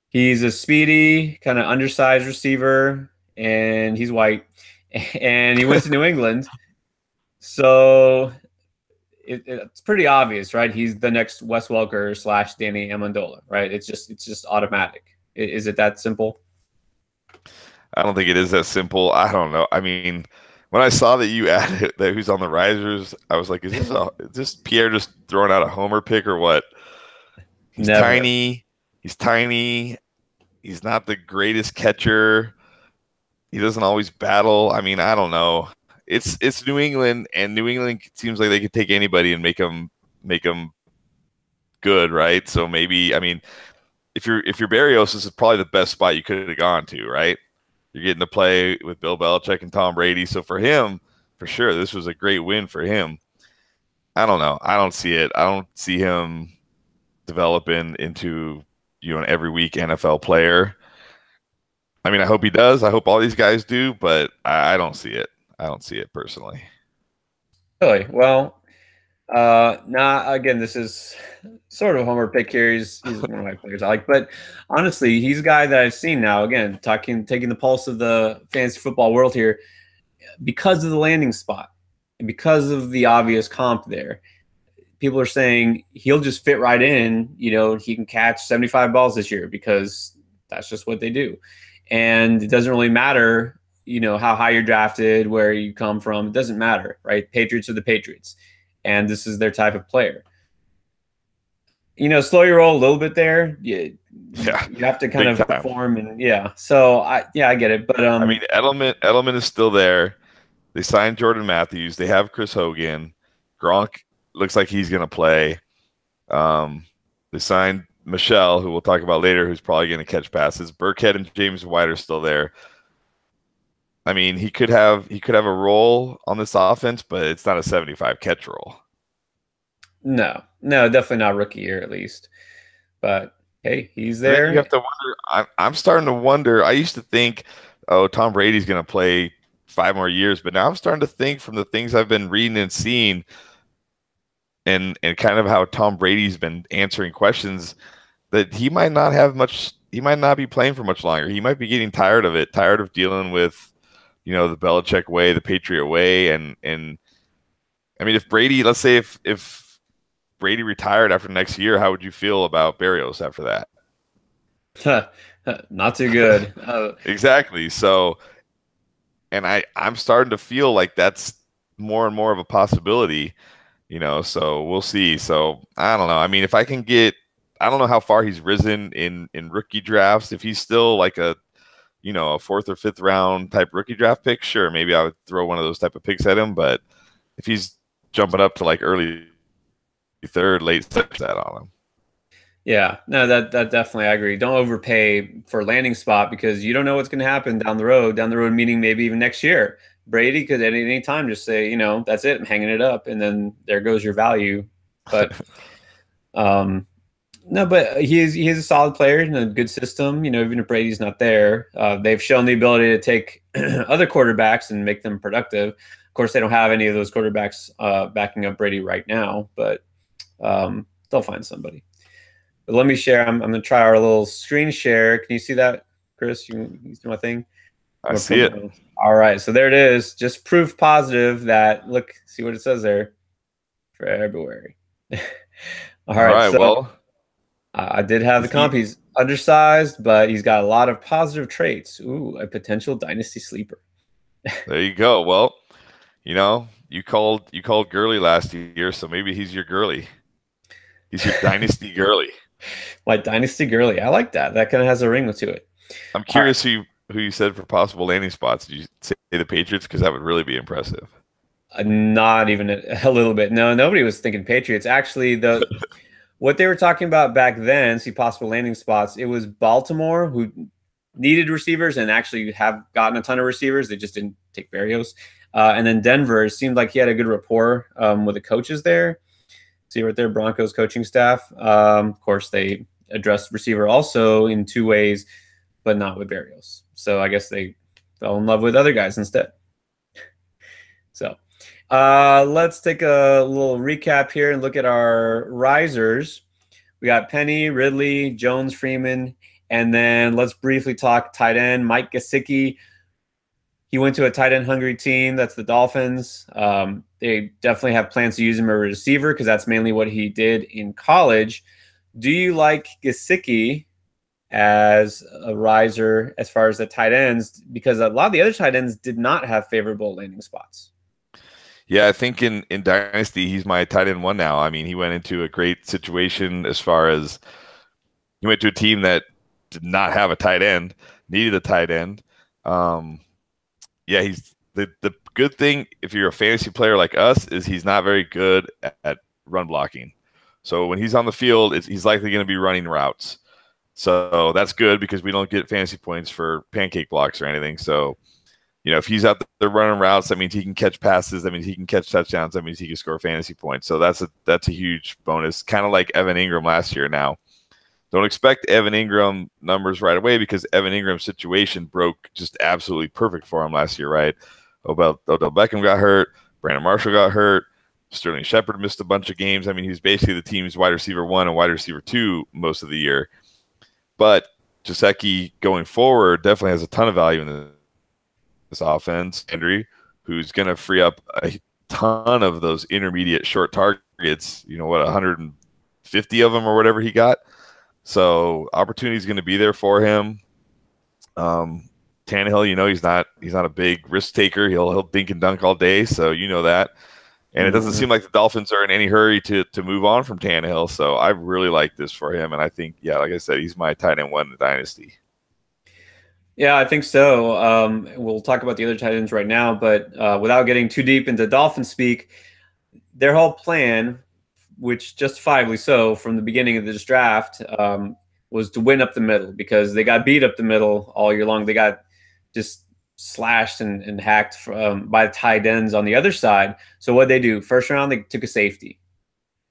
Speaker 1: He's a speedy, kind of undersized receiver, and he's white, and he went to New England. So it's pretty obvious, right? He's the next Wes Welker / Danny Amendola, right? It's just automatic. Is it that simple?
Speaker 2: I don't think it is that simple. I don't know. I mean, when I saw that you added that who's on the risers, I was like, is this Pierre just throwing out a homer pick or what? He's
Speaker 1: Never.
Speaker 2: tiny. He's tiny. He's not the greatest catcher. He doesn't always battle. I mean, I don't know. It's New England, and New England seems like they could take anybody and make them good, right? So maybe, I mean, if you're Barrios, this is probably the best spot you could have gone to, right? You're getting to play with Bill Belichick and Tom Brady. So for him, for sure, this was a great win for him. I don't know. I don't see it. I don't see him developing into an every week NFL player. I mean, I hope he does. I hope all these guys do, but I don't see it. I don't see it personally.
Speaker 1: Really? Well, nah, again, this is sort of a homer pick here. He's one of my players I like, but honestly, he's a guy that I've seen now. Again, taking the pulse of the fantasy football world here because of the landing spot and because of the obvious comp there. People are saying he'll just fit right in. He can catch 75 balls this year because that's just what they do, and it doesn't really matter. How high you're drafted, where you come from. It doesn't matter, right? Patriots are the Patriots, and this is their type of player. Slow your roll a little bit there. You have to kind
Speaker 2: Big
Speaker 1: of
Speaker 2: time.
Speaker 1: perform, and yeah. So I get it, but
Speaker 2: I mean, Edelman is still there. They signed Jordan Matthews. They have Chris Hogan. Gronk looks like he's going to play. They signed Michelle, who we'll talk about later, who's probably going to catch passes. Burkhead and James White are still there. I mean, he could have a role on this offense, but it's not a 75 catch role.
Speaker 1: no, definitely not rookie year at least. But hey, he's
Speaker 2: And then you
Speaker 1: there.
Speaker 2: have to wonder. I'm starting to wonder. I used to think, oh, Tom Brady's going to play 5 more years, but now I'm starting to think from the things I've been reading and seeing, and kind of how Tom Brady's been answering questions, that he might not have much. He might not be playing for much longer. He might be getting tired of it, tired of dealing with, the Belichick way, the Patriot way, and I mean, if Brady, let's say if Brady retired after next year, how would you feel about Barrios after that?
Speaker 1: Not too good.
Speaker 2: Exactly. So, and I'm starting to feel like that's more and more of a possibility, so we'll see. So I don't know. I mean, if I can I don't know how far he's risen in rookie drafts. If he's still like a fourth or fifth round type rookie draft pick, sure, maybe I would throw one of those type of picks at him. But if he's jumping up to like early third, late second, that on him.
Speaker 1: Yeah, no, that definitely I agree. Don't overpay for landing spot because you don't know what's going to happen down the road. Down the road, meaning maybe even next year. Brady could at any time just say, that's it, I'm hanging it up, and then there goes your value. But no, but he is a solid player in a good system. Even if Brady's not there, they've shown the ability to take other quarterbacks and make them productive. Of course, they don't have any of those quarterbacks backing up Brady right now, but they'll find somebody. But let me share. I'm going to try our little screen share. Can you see that, Chris? You see my thing?
Speaker 2: I see it.
Speaker 1: All right. So there it is. Just proof positive that, look, see what it says there? February. All right. So
Speaker 2: Well,
Speaker 1: I did have the comp. He's undersized, but he's got a lot of positive traits. Ooh, a potential dynasty sleeper.
Speaker 2: There you go. Well, you called Gurley last year, so maybe he's your Gurley. He's your dynasty Gurley.
Speaker 1: My dynasty Gurley. I like that. That kind of has a ring to it.
Speaker 2: I'm curious who you said for possible landing spots. Did you say the Patriots? Because that would really be impressive.
Speaker 1: Not even a little bit. No, nobody was thinking Patriots. Actually, what they were talking about back then, see possible landing spots, it was Baltimore who needed receivers and actually have gotten a ton of receivers. They just didn't take Barrios. And then Denver, it seemed like he had a good rapport with the coaches there. See right there, Broncos coaching staff. Of course, they addressed receiver also in two ways, but not with Barrios. So I guess they fell in love with other guys instead. So let's take a little recap here and look at our risers. We got Penny, Ridley, Jones, Freeman, and then let's briefly talk tight end, Mike Gesicki. He went to a tight end hungry team. That's the Dolphins. They definitely have plans to use him as a receiver because that's mainly what he did in college. Do you like Gesicki as a riser as far as the tight ends, because a lot of the other tight ends did not have favorable landing spots.
Speaker 2: Yeah, I think in Dynasty he's my tight end one now. I mean, he went into a great situation as far as he went to a team that did not have a tight end, needed a tight end. Um, yeah, he's the good thing if you're a fantasy player like us is he's not very good at run blocking. So when he's on the field, he's likely going to be running routes. So that's good because we don't get fantasy points for pancake blocks or anything. So, if he's out there running routes, that means he can catch passes. That means he can catch touchdowns. That means he can score fantasy points. So that's a huge bonus. Kind of like Evan Ingram last year now. Don't expect Evan Ingram numbers right away because Evan Ingram's situation broke just absolutely perfect for him last year, right? Odell Beckham got hurt. Brandon Marshall got hurt. Sterling Shepard missed a bunch of games. I mean, he was basically the team's wide receiver 1 and wide receiver 2 most of the year. But Gesicki going forward definitely has a ton of value in this offense. Henry, who's going to free up a ton of those intermediate short targets, 150 of them or whatever he got. So opportunity is going to be there for him. Tannehill, he's not a big risk taker. He'll dink and dunk all day, so you know that. And it doesn't seem like the Dolphins are in any hurry to move on from Tannehill. So I really like this for him, and I think, yeah, like I said, he's my tight end one in the dynasty.
Speaker 1: Yeah, I think so. We'll talk about the other tight ends right now, but without getting too deep into Dolphin speak, their whole plan, which justifiably so from the beginning of this draft, was to win up the middle because they got beat up the middle all year long. They got just slashed and hacked by the tight ends on the other side. So what they do? First round, they took a safety.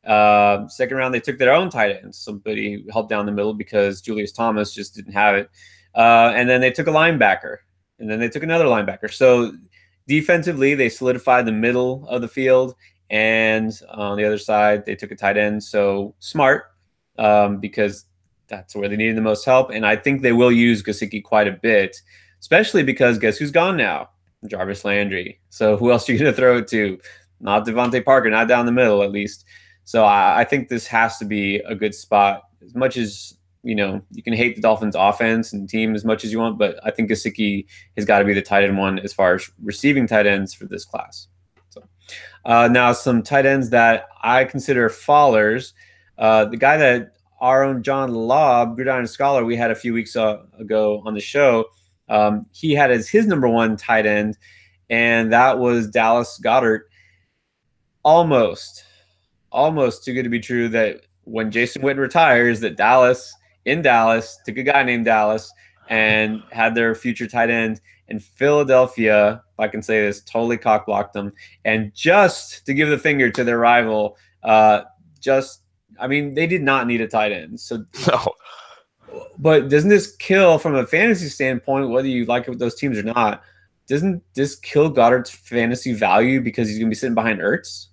Speaker 1: Second round, they took their own tight ends. Somebody helped down the middle because Julius Thomas just didn't have it. And then they took a linebacker. And then they took another linebacker. So defensively, they solidified the middle of the field. And on the other side, they took a tight end. So smart because that's where they needed the most help. And I think they will use Gesicki quite a bit, especially because guess who's gone now? Jarvis Landry. So who else are you going to throw it to? Not Devontae Parker, not down the middle at least. So I think this has to be a good spot. As much as, you can hate the Dolphins offense and team as much as you want, but I think Gesicki has got to be the tight end one as far as receiving tight ends for this class. So now some tight ends that I consider fallers. The guy that our own John Lobb, Gridiron Scholar, we had a few weeks ago on the show, he had as his number one tight end, and that was Dallas Goedert. Almost too good to be true that when Jason Witten retires, that Dallas took a guy named Dallas and had their future tight end. And Philadelphia, if I can say this, totally cock-blocked them. And just to give the finger to their rival, they did not need a tight end. So
Speaker 2: No.
Speaker 1: But doesn't this kill from a fantasy standpoint, whether you like those teams or not, doesn't this kill Goddard's fantasy value because he's going to be sitting behind Ertz?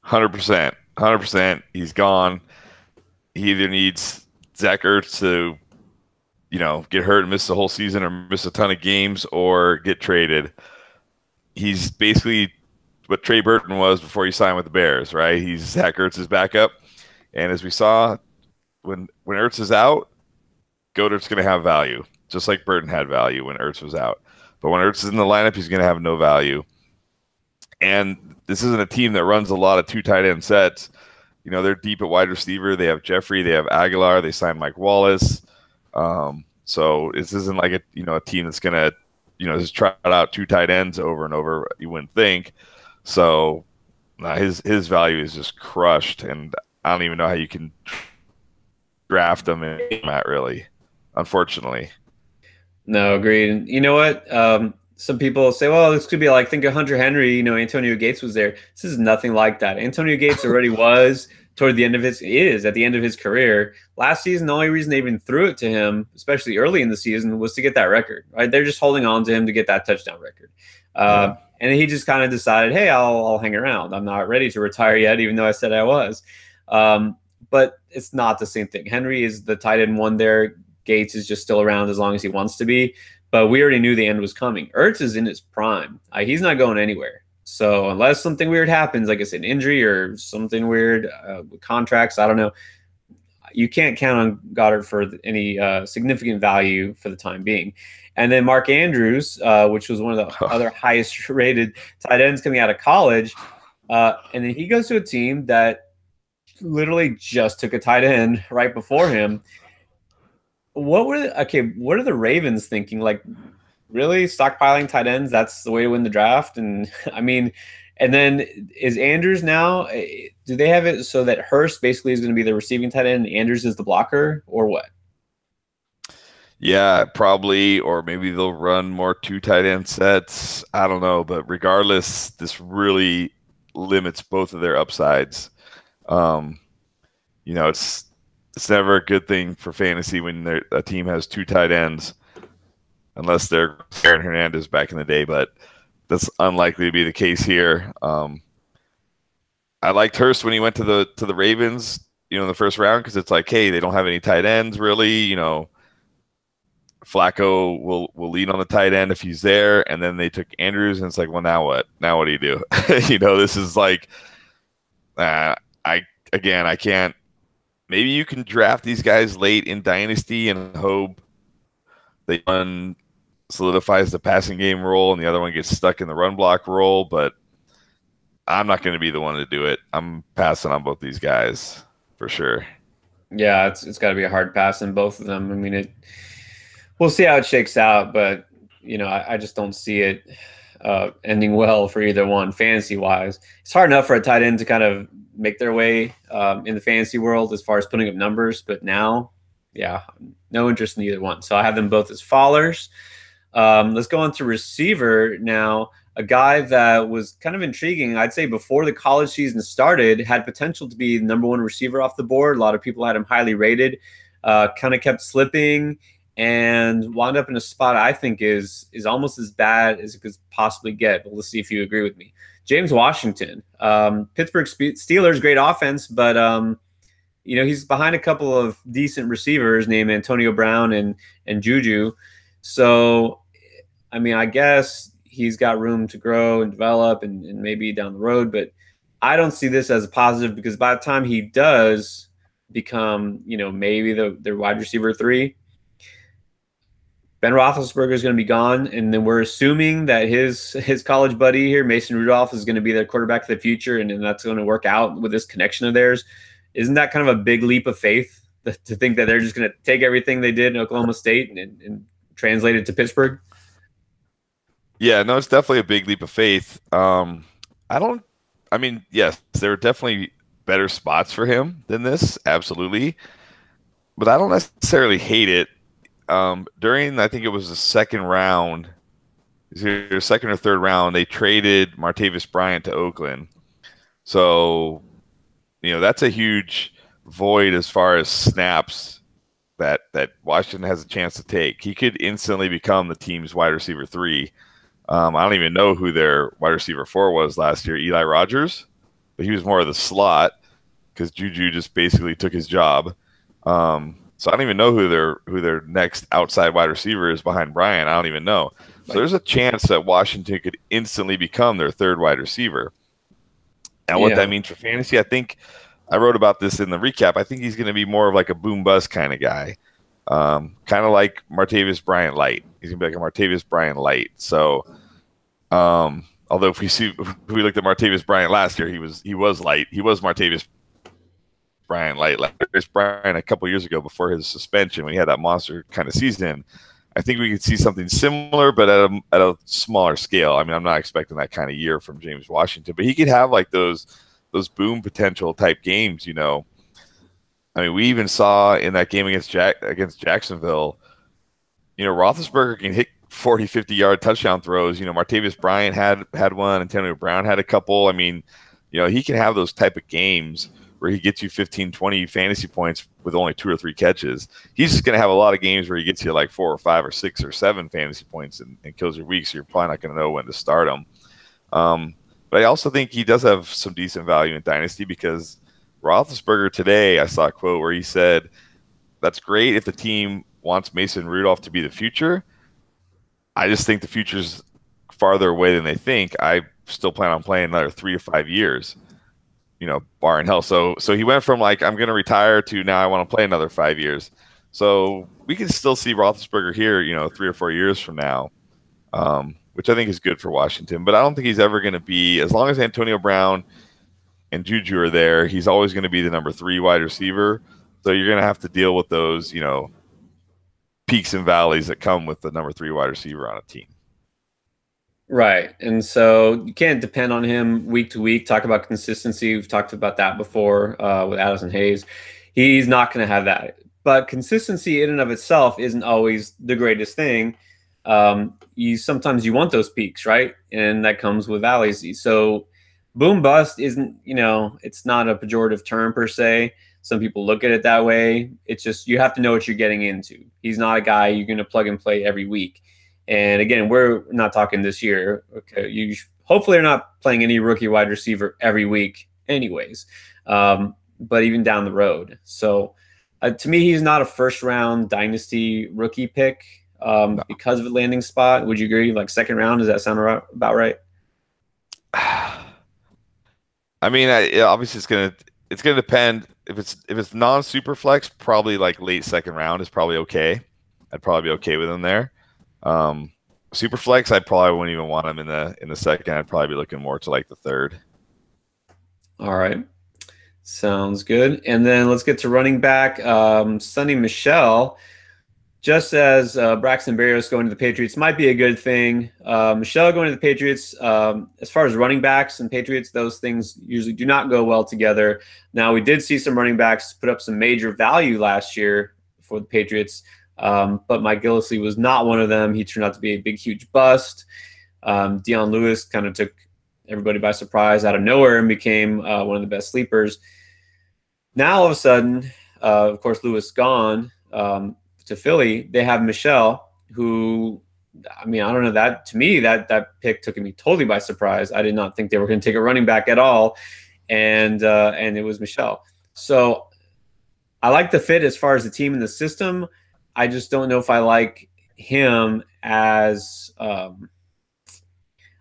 Speaker 2: 100%. 100%. He's gone. He either needs Zach Ertz to, get hurt and miss the whole season or miss a ton of games or get traded. He's basically what Trey Burton was before he signed with the Bears, right? He's Zach Ertz's backup. And as we saw, when Ertz is out, Goedert's going to have value, just like Burton had value when Ertz was out. But when Ertz is in the lineup, he's going to have no value. And this isn't a team that runs a lot of two tight end sets. They're deep at wide receiver. They have Jeffrey. They have Aguilar. They signed Mike Wallace. So this isn't like a team that's going to, just try out two tight ends over and over. You wouldn't think. So his value is just crushed. And I don't even know how you can draft him in that, really, unfortunately.
Speaker 1: No, agreed. You know what? Some people say, well, this could be like, think of Hunter Henry, Antonio Gates was there. This is nothing like that. Antonio Gates already was at the end of his career. Last season, the only reason they even threw it to him, especially early in the season, was to get that record, right? They're just holding on to him to get that touchdown record. And he just kind of decided, hey, I'll hang around. I'm not ready to retire yet, even though I said I was. But it's not the same thing. Henry is the tight end one there. Gates is just still around as long as he wants to be. But we already knew the end was coming. Ertz is in his prime. He's not going anywhere. So unless something weird happens, like I said, injury or something weird with contracts, I don't know. you can't count on Goddard for any significant value for the time being. And then Mark Andrews, which was one of the other highest rated tight ends coming out of college. And then he goes to a team that literally just took a tight end right before him. What are the Ravens thinking? Like, really stockpiling tight ends? That's the way to win the draft? And I mean, and then is Andrews now? Do they have it so that Hurst basically is going to be the receiving tight end and Andrews is the blocker, or what?
Speaker 2: Yeah, probably, or maybe they'll run more two tight end sets. I don't know, but regardless, this really limits both of their upsides. Um, it's never a good thing for fantasy when a team has two tight ends, unless they're Aaron Hernandez back in the day, but that's unlikely to be the case here. I liked Hurst when he went to the Ravens, in the first round, because it's like, hey, they don't have any tight ends really. Flacco will lean on the tight end if he's there, and then they took Andrews, and it's like, well, now what? Now what do you do? This is like, I can't. Maybe you can draft these guys late in Dynasty and hope one solidifies the passing game role and the other one gets stuck in the run block role, but I'm not going to be the one to do it. I'm passing on both these guys for sure.
Speaker 1: Yeah, it's got to be a hard pass in both of them. I mean, we'll see how it shakes out, but I just don't see it ending well for either one fantasy wise. It's hard enough for a tight end to kind of make their way in the fantasy world as far as putting up numbers, but now, yeah, no interest in either one. So I have them both as fallers. Let's go on to receiver now. A guy that was kind of intriguing, I'd say before the college season started, had potential to be the number one receiver off the board. A lot of people had him highly rated, kind of kept slipping and wound up in a spot I think is almost as bad as it could possibly get. But let's see if you agree with me. James Washington, Pittsburgh Steelers, great offense, but he's behind a couple of decent receivers named Antonio Brown and Juju. So, I mean, I guess he's got room to grow and develop and maybe down the road, but I don't see this as a positive because by the time he does become, maybe their wide receiver 3, Ben Roethlisberger is going to be gone, and then we're assuming that his college buddy here, Mason Rudolph, is going to be their quarterback of the future, and that's going to work out with this connection of theirs. Isn't that kind of a big leap of faith to think that they're just going to take everything they did in Oklahoma State and translate it to Pittsburgh?
Speaker 2: Yeah, no, it's definitely a big leap of faith. Yes, there are definitely better spots for him than this, absolutely. But I don't necessarily hate it. During, I think it was the second round, second or third round, they traded Martavis Bryant to Oakland. So, that's a huge void as far as snaps that Washington has a chance to take. He could instantly become the team's wide receiver 3. I don't even know who their wide receiver 4 was last year, Eli Rogers, but he was more of the slot because Juju just basically took his job. So I don't even know who their next outside wide receiver is behind Bryant. I don't even know. So there's a chance that Washington could instantly become their third wide receiver. And what that means for fantasy, I think I wrote about this in the recap. I think he's going to be more of like a boom bust kind of guy, kind of like Martavis Bryant light. He's going to be like a Martavis Bryant light. So, although if we looked at Martavis Bryant last year, he was light. He was Martavis Bryant light. Like Chris Bryant a couple years ago before his suspension when he had that monster kind of season. I think we could see something similar, but at a smaller scale. I mean, I'm not expecting that kind of year from James Washington, but he could have like those boom potential type games. I mean, we even saw in that game against Jacksonville, Roethlisberger can hit 40, 50-yard touchdown throws. Martavis Bryant had one. Antonio Brown had a couple. I mean, he can have those type of games where he gets you 15, 20 fantasy points with only 2 or 3 catches. He's just going to have a lot of games where he gets you like 4 or 5 or 6 or 7 fantasy points and kills your week, so you're probably not going to know when to start him. But I also think he does have some decent value in Dynasty because Roethlisberger today, I saw a quote where he said, that's great if the team wants Mason Rudolph to be the future. I just think the future's farther away than they think. I still plan on playing another 3 to 5 years. bar in hell. So he went from like, I'm going to retire to now I want to play another 5 years. So we can still see Roethlisberger here, 3 or 4 years from now, which I think is good for Washington. But I don't think he's ever going to be, as long as Antonio Brown and Juju are there, he's always going to be the number 3 wide receiver. So you're going to have to deal with those, peaks and valleys that come with the number 3 wide receiver on a team.
Speaker 1: Right. And so you can't depend on him week to week. Talk about consistency. We've talked about that before with Addison Hayes. He's not going to have that. But consistency in and of itself isn't always the greatest thing. Sometimes you want those peaks, right? And that comes with valleys. So boom bust isn't, it's not a pejorative term per se. Some people look at it that way. It's just you have to know what you're getting into. He's not a guy you're going to plug and play every week. And again, we're not talking this year. Okay, you hopefully are not playing any rookie wide receiver every week, anyways. But even down the road. So to me, he's not a first-round dynasty rookie pick
Speaker 2: No.
Speaker 1: because of the landing spot. Would you agree? Like second round, does that sound about right?
Speaker 2: I mean, obviously it's gonna depend. If it's non-super flex, probably like late second round is probably okay. I'd probably be okay with him there. Super flex, I probably wouldn't even want him in the second. I'd probably be looking more to like the third.
Speaker 1: All right. Sounds good. And then let's get to running back. Sonny Michel, just as Braxton Berrios going to the Patriots might be a good thing. Michel going to the Patriots, as far as running backs and Patriots, those things usually do not go well together. Now, we did see some running backs put up some major value last year for the Patriots, but Mike Gillislee was not one of them. He turned out to be a big, huge bust. Dion Lewis kind of took everybody by surprise out of nowhere and became one of the best sleepers. Now, all of a sudden, of course, Lewis gone to Philly. They have Michel, who, I mean, I don't know, that to me, that pick took me totally by surprise. I did not think they were going to take a running back at all, and it was Michel. So I like the fit as far as the team and the system. I just don't know if I like him as I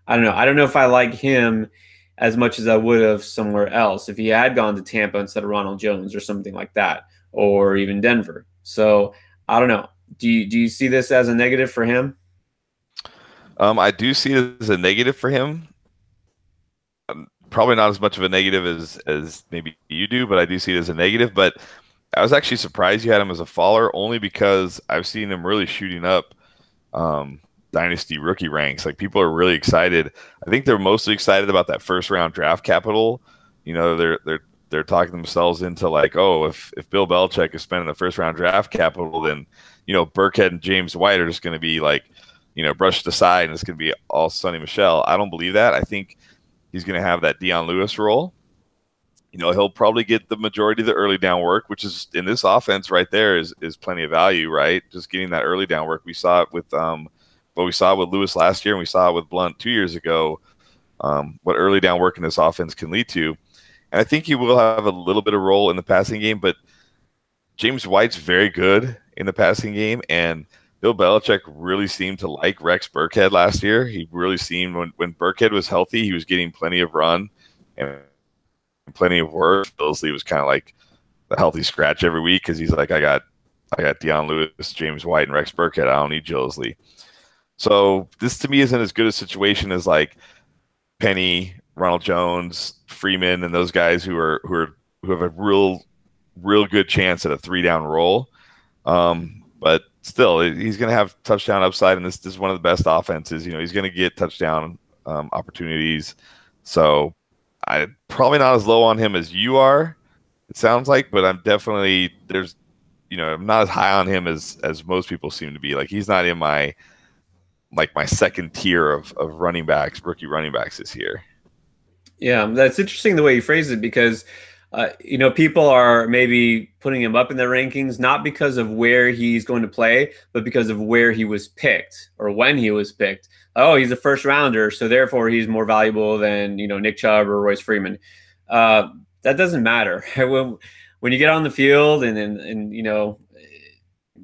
Speaker 1: don't know. I don't know if I like him as much as I would have somewhere else if he had gone to Tampa instead of Ronald Jones or something like that, or even Denver. So I don't know. Do you see this as a negative for him?
Speaker 2: I do see it as a negative for him. Probably not as much of a negative as maybe you do, but I do see it as a negative. But I was actually surprised you had him as a faller, only because I've seen him really shooting up dynasty rookie ranks. Like, people are really excited. I think they're mostly excited about that first round draft capital. They're talking themselves into like, oh, if Bill Belichick is spending the first round draft capital, then Burkhead and James White are just going to be like, brushed aside, and it's going to be all Sonny Michel. I don't believe that. I think he's going to have that Dion Lewis role. He'll probably get the majority of the early down work, which is in this offense right there is plenty of value, right? Just getting that early down work. We saw it with what we saw with Lewis last year, and we saw it with Blunt 2 years ago. What early down work in this offense can lead to. And I think he will have a little bit of role in the passing game, but James White's very good in the passing game, and Bill Belichick really seemed to like Rex Burkhead last year. He really seemed when Burkhead was healthy, he was getting plenty of run and plenty of work. Gillislee was kind of like the healthy scratch every week because he's like, I got Dion Lewis, James White, and Rex Burkhead. I don't need Gillislee. So this to me isn't as good a situation as like Penny, Ronald Jones, Freeman, and those guys who have a real good chance at a 3-down roll. But still, he's going to have touchdown upside, and this is one of the best offenses. He's going to get touchdown opportunities. So I'm probably not as low on him as you are, it sounds like, but I'm definitely I'm not as high on him as most people seem to be. Like, he's not in my second tier of running backs, rookie running backs this year.
Speaker 1: Yeah, that's interesting the way you phrase it, because people are maybe putting him up in their rankings not because of where he's going to play, but because of where he was picked or when he was picked. Oh, he's a first rounder, so therefore he's more valuable than Nick Chubb or Royce Freeman. That doesn't matter when you get on the field and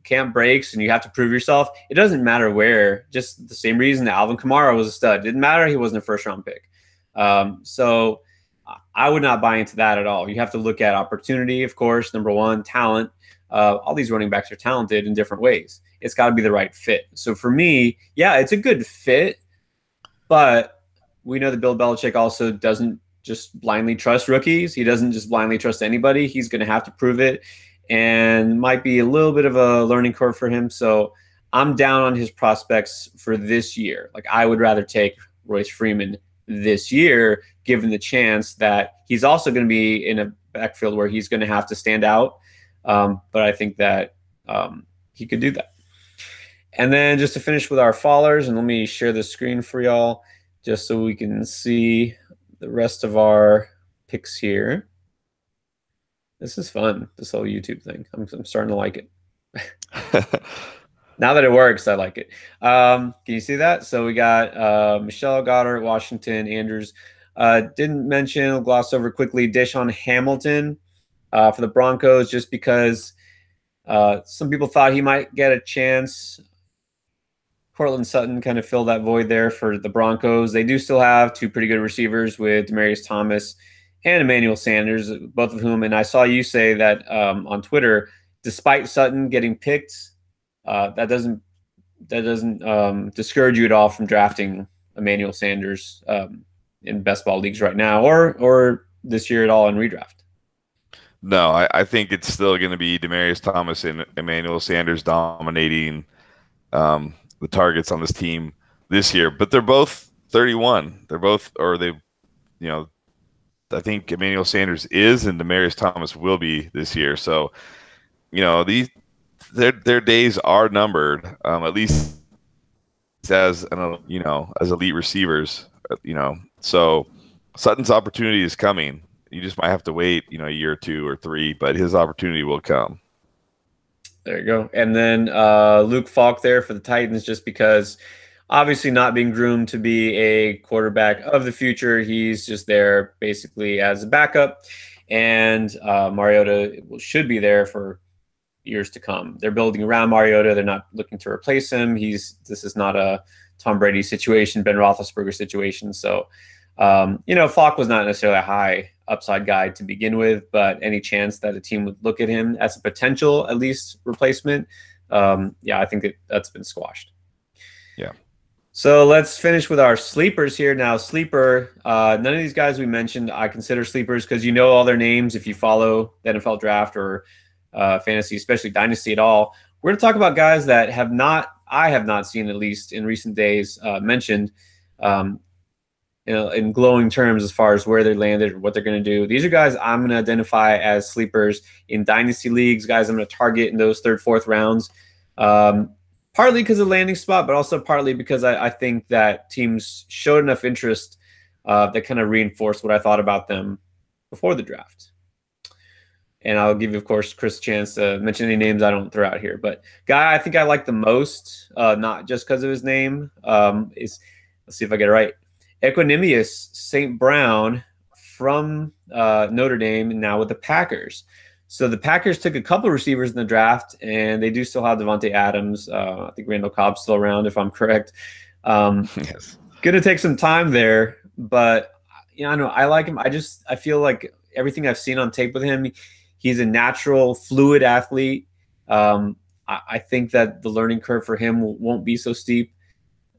Speaker 1: camp breaks and you have to prove yourself. It doesn't matter where. Just the same reason that Alvin Kamara was a stud. It didn't matter he wasn't a first round pick. So I would not buy into that at all. You have to look at opportunity, of course, number one, talent. All these running backs are talented in different ways. It's got to be the right fit. So for me, yeah, it's a good fit, but we know that Bill Belichick also doesn't just blindly trust rookies. He doesn't just blindly trust anybody. He's going to have to prove it, and might be a little bit of a learning curve for him. So I'm down on his prospects for this year. Like, I would rather take Royce Freeman this year, given the chance that he's also going to be in a backfield where he's going to have to stand out. But I think that he could do that. And then just to finish with our followers, and let me share the screen for y'all just so we can see the rest of our picks here. This is fun, this whole YouTube thing. I'm starting to like it. Now that it works, I like it. Can you see that? So we got Michelle Goddard, Washington, Andrews. Didn't mention, gloss over quickly, Deshaun Hamilton for the Broncos, just because some people thought he might get a chance. Cortland Sutton kind of filled that void there for the Broncos. They do still have two pretty good receivers with Demaryius Thomas and Emmanuel Sanders, both of whom, and I saw you say that on Twitter, despite Sutton getting picked, that doesn't discourage you at all from drafting Emmanuel Sanders in best ball leagues right now, or this year at all in redraft.
Speaker 2: No, I think it's still going to be Demaryius Thomas and Emmanuel Sanders dominating the targets on this team this year. But they're both 31. They're both, or they, you know, I think Emmanuel Sanders is, and Demaryius Thomas will be this year. So, you know, their days are numbered, at least as as elite receivers. So Sutton's opportunity is coming. You just might have to wait, a year or two or three, but his opportunity will come.
Speaker 1: There you go. And then Luke Falk there for the Titans, just because obviously not being groomed to be a quarterback of the future. He's just there basically as a backup. And Mariota should be there for years to come. They're building around Mariota. They're not looking to replace him. This is not a Tom Brady situation, Ben Roethlisberger situation. So, Falk was not necessarily a high upside guy to begin with, but any chance that a team would look at him as a potential, at least, replacement, I think that's been squashed.
Speaker 2: Yeah.
Speaker 1: So let's finish with our sleepers here. Now, sleeper, none of these guys we mentioned I consider sleepers because you know all their names if you follow the NFL draft or fantasy, especially dynasty at all. We're going to talk about guys that I have not seen, at least in recent days, mentioned in glowing terms as far as where they landed or what they're going to do. These are guys I'm going to identify as sleepers in dynasty leagues, guys I'm going to target in those third, fourth rounds, partly because of landing spot, but also partly because I think that teams showed enough interest that kind of reinforced what I thought about them before the draft. And I'll give you, of course, Chris a chance to mention any names I don't throw out here. But guy I think I like the most, not just because of his name, is, let's see if I get it right, Equanimous St. Brown from Notre Dame, and now with the Packers. So the Packers took a couple of receivers in the draft, and they do still have Devontae Adams. I think Randall Cobb's still around, if I'm correct.
Speaker 2: Yes.
Speaker 1: Going to take some time there, but I know I like him. I feel like everything I've seen on tape with him, he's a natural, fluid athlete. I think that the learning curve for him won't be so steep.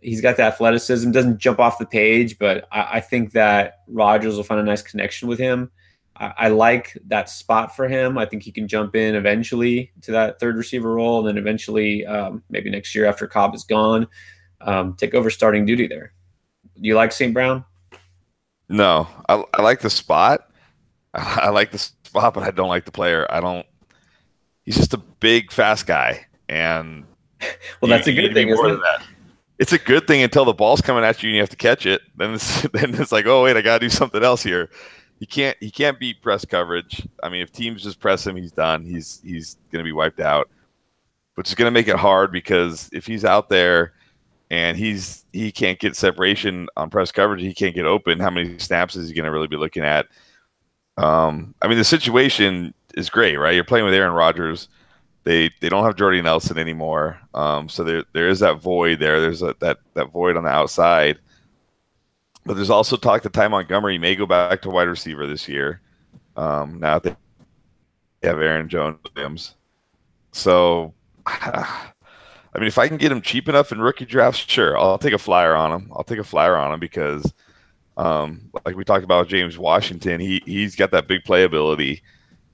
Speaker 1: He's got the athleticism, doesn't jump off the page, but I think that Rodgers will find a nice connection with him. I like that spot for him. I think he can jump in eventually to that third receiver role, and then eventually, maybe next year after Cobb is gone, take over starting duty there. Do you like St. Brown?
Speaker 2: No, I like the spot. I like the spot, but I don't like the player. He's just a big, fast guy, and
Speaker 1: well, that's a good thing, isn't it?
Speaker 2: It's a good thing until the ball's coming at you and you have to catch it. Then it's like, oh wait, I gotta do something else here. He can't beat press coverage. I mean, if teams just press him, he's done. He's gonna be wiped out, which is gonna make it hard because if he's out there and he can't get separation on press coverage, he can't get open. How many snaps is he gonna really be looking at? I mean, the situation is great, right? You're playing with Aaron Rodgers. They don't have Jordy Nelson anymore, so there is that void there. There's that void on the outside. But there's also talk that Ty Montgomery may go back to wide receiver this year. Now that they have Aaron Jones Williams. So, I mean, if I can get him cheap enough in rookie drafts, sure, I'll take a flyer on him. I'll take a flyer on him because, like we talked about with James Washington, he's got that big playability.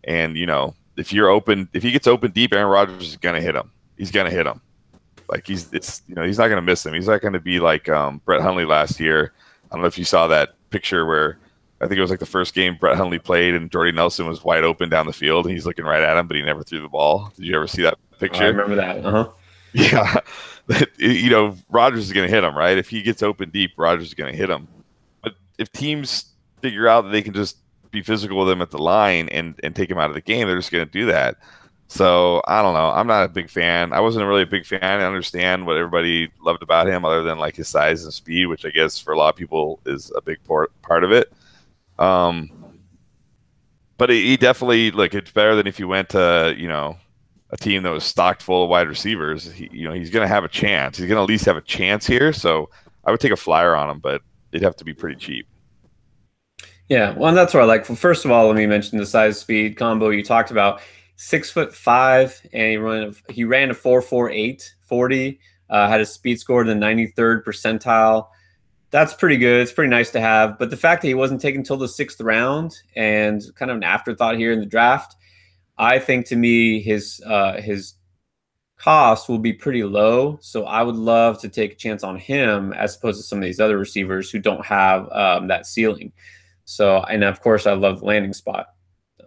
Speaker 2: And, you know, if he gets open deep, Aaron Rodgers is going to hit him. He's going to hit him. Like he's not going to miss him. He's not going to be like Brett Hundley last year. I don't know if you saw that picture where I think it was like the first game Brett Hundley played and Jordy Nelson was wide open down the field and he's looking right at him, but he never threw the ball. Did you ever see that picture?
Speaker 1: I remember that. Uh-huh.
Speaker 2: Yeah. You know, Rodgers is going to hit him, right? If he gets open deep, Rodgers is going to hit him. But if teams figure out that they can just be physical with him at the line and take him out of the game, they're just going to do that. So I don't know. I'm not a big fan. I wasn't really a big fan. I understand what everybody loved about him other than like his size and speed, which I guess for a lot of people is a big part of it. But he definitely, like, it's better than if you went to, you know, a team that was stocked full of wide receivers. You know, he's going to have a chance. He's going to at least have a chance here. So I would take a flyer on him, but it'd have to be pretty cheap.
Speaker 1: Yeah, well, and that's what I like. Well, first of all, let me mention the size speed combo you talked about. 6'5", and he ran a 4.48 40. Had a speed score in the 93rd percentile. That's pretty good. It's pretty nice to have. But the fact that he wasn't taken until the 6th round and kind of an afterthought here in the draft, I think to me his cost will be pretty low. So I would love to take a chance on him as opposed to some of these other receivers who don't have that ceiling. So, and of course, I love the landing spot.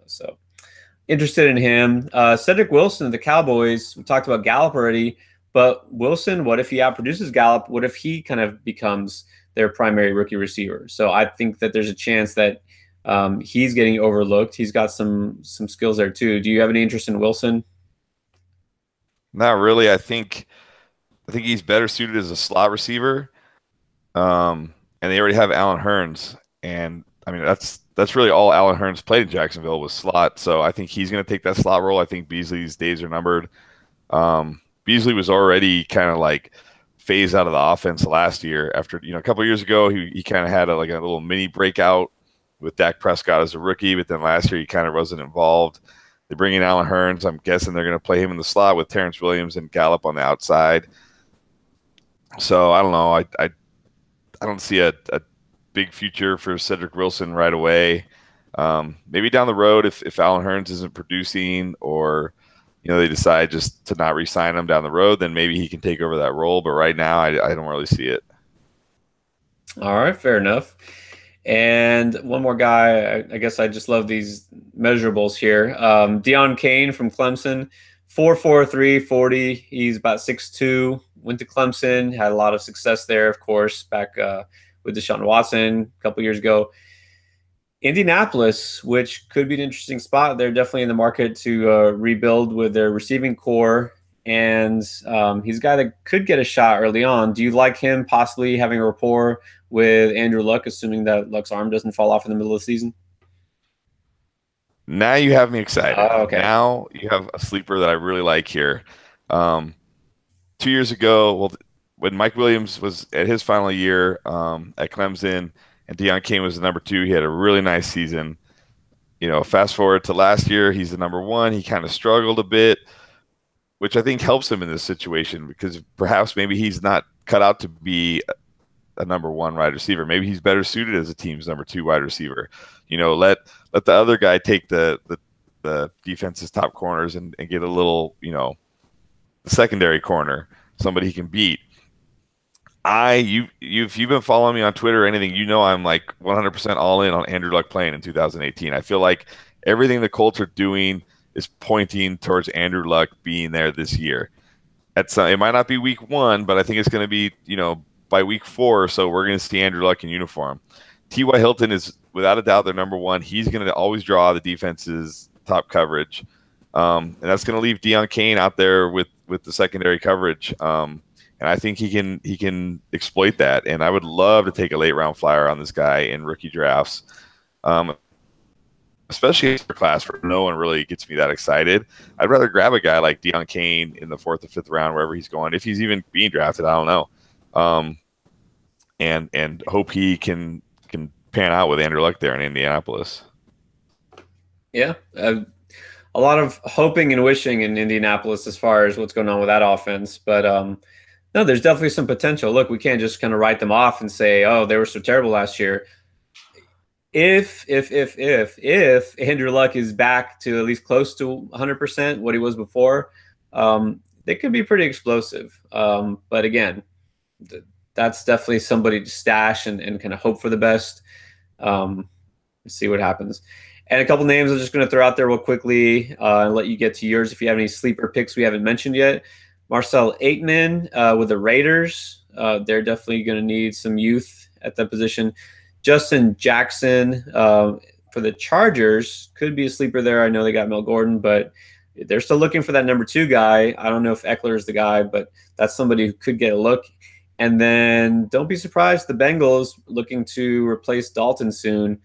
Speaker 1: So interested in him. Cedric Wilson of the Cowboys. We talked about Gallup already, but Wilson, what if he outproduces Gallup? What if he kind of becomes their primary rookie receiver? So I think that there's a chance that he's getting overlooked. He's got some skills there too. Do you have any interest in Wilson?
Speaker 2: Not really. I think he's better suited as a slot receiver. And they already have Allen Hurns, and I mean that's really all Allen Hurns played in Jacksonville was slot. So I think he's going to take that slot role. I think Beasley's days are numbered. Beasley was already kind of like phased out of the offense last year. After, you know, a couple of years ago, he kind of had a little mini breakout with Dak Prescott as a rookie, but then last year he kind of wasn't involved. They bring in Allen Hurns. I'm guessing they're going to play him in the slot with Terrence Williams and Gallup on the outside. So I don't know. I don't see a big future for Cedric Wilson right away. Maybe down the road if Allen Hurns isn't producing, or you know they decide just to not re-sign him down the road, then maybe he can take over that role. But right now, I don't really see it.
Speaker 1: All right, fair enough. And one more guy, I guess I just love these measurables here. Deion Kane from Clemson, 4.43 40. He's about 6'2", went to Clemson, had a lot of success there, of course, back with Deshaun Watson a couple years ago. Indianapolis, which could be an interesting spot. They're definitely in the market to rebuild with their receiving core. And he's a guy that could get a shot early on. Do you like him possibly having a rapport with Andrew Luck, assuming that Luck's arm doesn't fall off in the middle of the season?
Speaker 2: Now you have me excited.
Speaker 1: Okay.
Speaker 2: Now you have a sleeper that I really like here. 2 years ago, well, when Mike Williams was at his final year at Clemson and Deion Kane was the number 2, he had a really nice season. You know, fast forward to last year, he's the number 1. He kind of struggled a bit, which I think helps him in this situation because perhaps maybe he's not cut out to be a number 1 wide receiver. Maybe he's better suited as a team's number 2 wide receiver. You know, let the other guy take the defense's top corners and get a little, you know, the secondary corner, somebody he can beat. If you've been following me on Twitter or anything, you know I'm like 100% all in on Andrew Luck playing in 2018. I feel like everything the Colts are doing is pointing towards Andrew Luck being there this year. It might not be week 1, but I think it's going to be, you know, by week 4 or so, we're going to see Andrew Luck in uniform. T.Y. Hilton is without a doubt their number 1. He's going to always draw the defense's top coverage. And that's going to leave Deion Kane out there with the secondary coverage. And I think he can exploit that. And I would love to take a late round flyer on this guy in rookie drafts. Especially for class where no one really gets me that excited. I'd rather grab a guy like Deion Kane in the 4th or 5th round, wherever he's going. If he's even being drafted, I don't know. and hope he can pan out with Andrew Luck there in Indianapolis.
Speaker 1: Yeah, a lot of hoping and wishing in Indianapolis as far as what's going on with that offense. But no, there's definitely some potential. Look, we can't just kind of write them off and say, oh, they were so terrible last year. If Andrew Luck is back to at least close to 100% what he was before, they could be pretty explosive. But again, that's definitely somebody to stash and kind of hope for the best. See what happens. And a couple names I'm just going to throw out there real quickly and let you get to yours if you have any sleeper picks we haven't mentioned yet. Marcel Aitman with the Raiders. They're definitely going to need some youth at that position. Justin Jackson for the Chargers could be a sleeper there. I know they got Mel Gordon, but they're still looking for that number 2 guy. I don't know if Eckler is the guy, but that's somebody who could get a look. And then don't be surprised the Bengals looking to replace Dalton soon.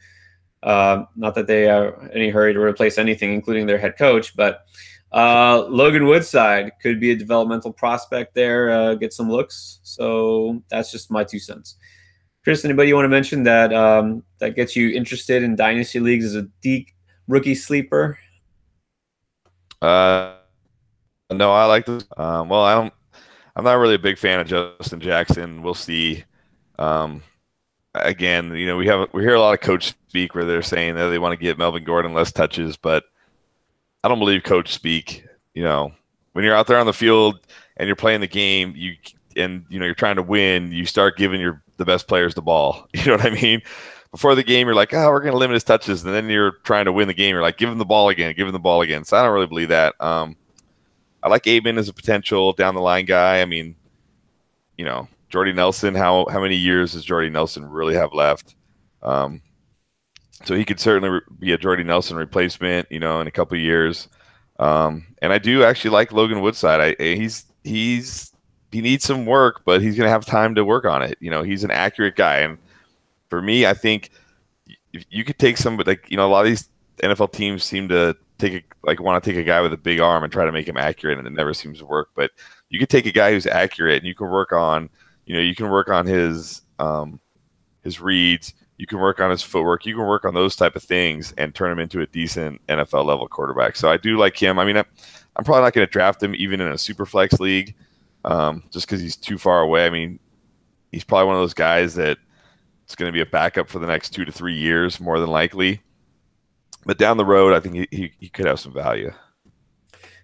Speaker 1: Not that they are in any hurry to replace anything, including their head coach, but Logan Woodside could be a developmental prospect there, get some looks. So that's just my 2 cents. Chris, anybody you want to mention that that gets you interested in dynasty leagues as a deep rookie sleeper?
Speaker 2: No, I like this. Well, I'm not really a big fan of Justin Jackson. We'll see. Again, we hear a lot of coach speak where they're saying that they want to give Melvin Gordon less touches, but I don't believe coach speak. When you're out there on the field and you're playing the game, you're trying to win, you start giving the best players the ball. You know what I mean? Before the game, you're like, oh, we're going to limit his touches, and then you're trying to win the game. You're like, give him the ball again, give him the ball again. So I don't really believe that. I like Aitman as a potential down the line guy. I mean, Jordy Nelson, how many years does Jordy Nelson really have left? So he could certainly be a Jordy Nelson replacement, in a couple of years. And I do actually like Logan Woodside. He needs some work, but he's going to have time to work on it. He's an accurate guy. And for me, I think if you could take somebody a lot of these NFL teams seem to want to take a guy with a big arm and try to make him accurate, and it never seems to work. But you could take a guy who's accurate and you can work on, his reads, you can work on his footwork, you can work on those type of things and turn him into a decent NFL level quarterback. So I do like him. I mean, I'm probably not going to draft him even in a super flex league, just because he's too far away. I mean, he's probably one of those guys that it's going to be a backup for the next 2 to 3 years, more than likely. But down the road, I think he could have some value.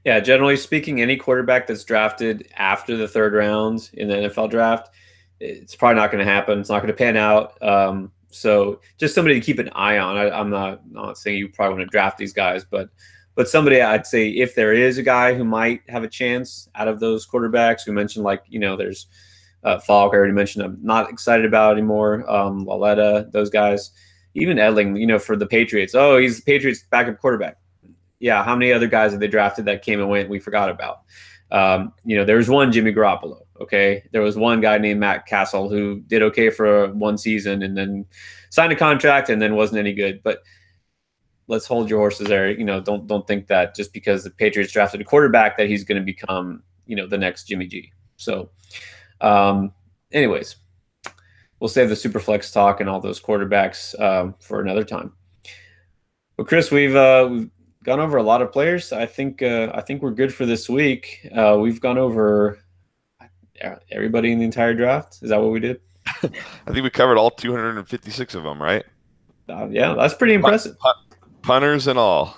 Speaker 1: Yeah, generally speaking, any quarterback that's drafted after the 3rd round in the NFL draft, it's probably not going to happen. It's not going to pan out. So just somebody to keep an eye on. I'm not saying you probably want to draft these guys, but somebody I'd say if there is a guy who might have a chance out of those quarterbacks, we mentioned there's Falk. I already mentioned I'm not excited about anymore. Laletta, those guys. Even Edling, for the Patriots. Oh, he's the Patriots' backup quarterback. Yeah, how many other guys have they drafted that came and went we forgot about? There was one Jimmy Garoppolo, okay? There was one guy named Matt Castle who did okay for 1 season and then signed a contract and then wasn't any good. But let's hold your horses there. Don't think that just because the Patriots drafted a quarterback that he's going to become, the next Jimmy G. So, anyways, we'll save the Superflex talk and all those quarterbacks for another time. Well, Chris, we've gone over a lot of players. I think we're good for this week. We've gone over everybody in the entire draft. Is that what we did?
Speaker 2: I think we covered all 256 of them, right?
Speaker 1: Yeah, that's pretty impressive.
Speaker 2: Punters and all.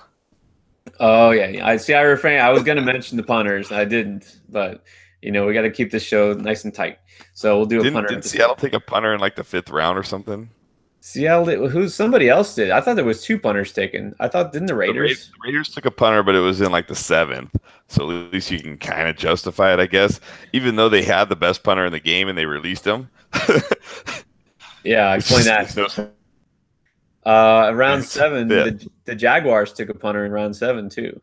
Speaker 1: Oh yeah, I see. I refrained. I was going to mention the punters. I didn't, but we got to keep this show nice and tight. So we'll do a punter.
Speaker 2: Didn't Seattle take a punter in the 5th round or something?
Speaker 1: Seattle did. Somebody else did. I thought there was 2 punters taken. I thought didn't the Raiders?
Speaker 2: The Raiders took a punter, but it was in the 7th. So at least you can kind of justify it, I guess. Even though they had the best punter in the game and they released him.
Speaker 1: Yeah, explain that. Round 7, the Jaguars took a punter in round 7 too.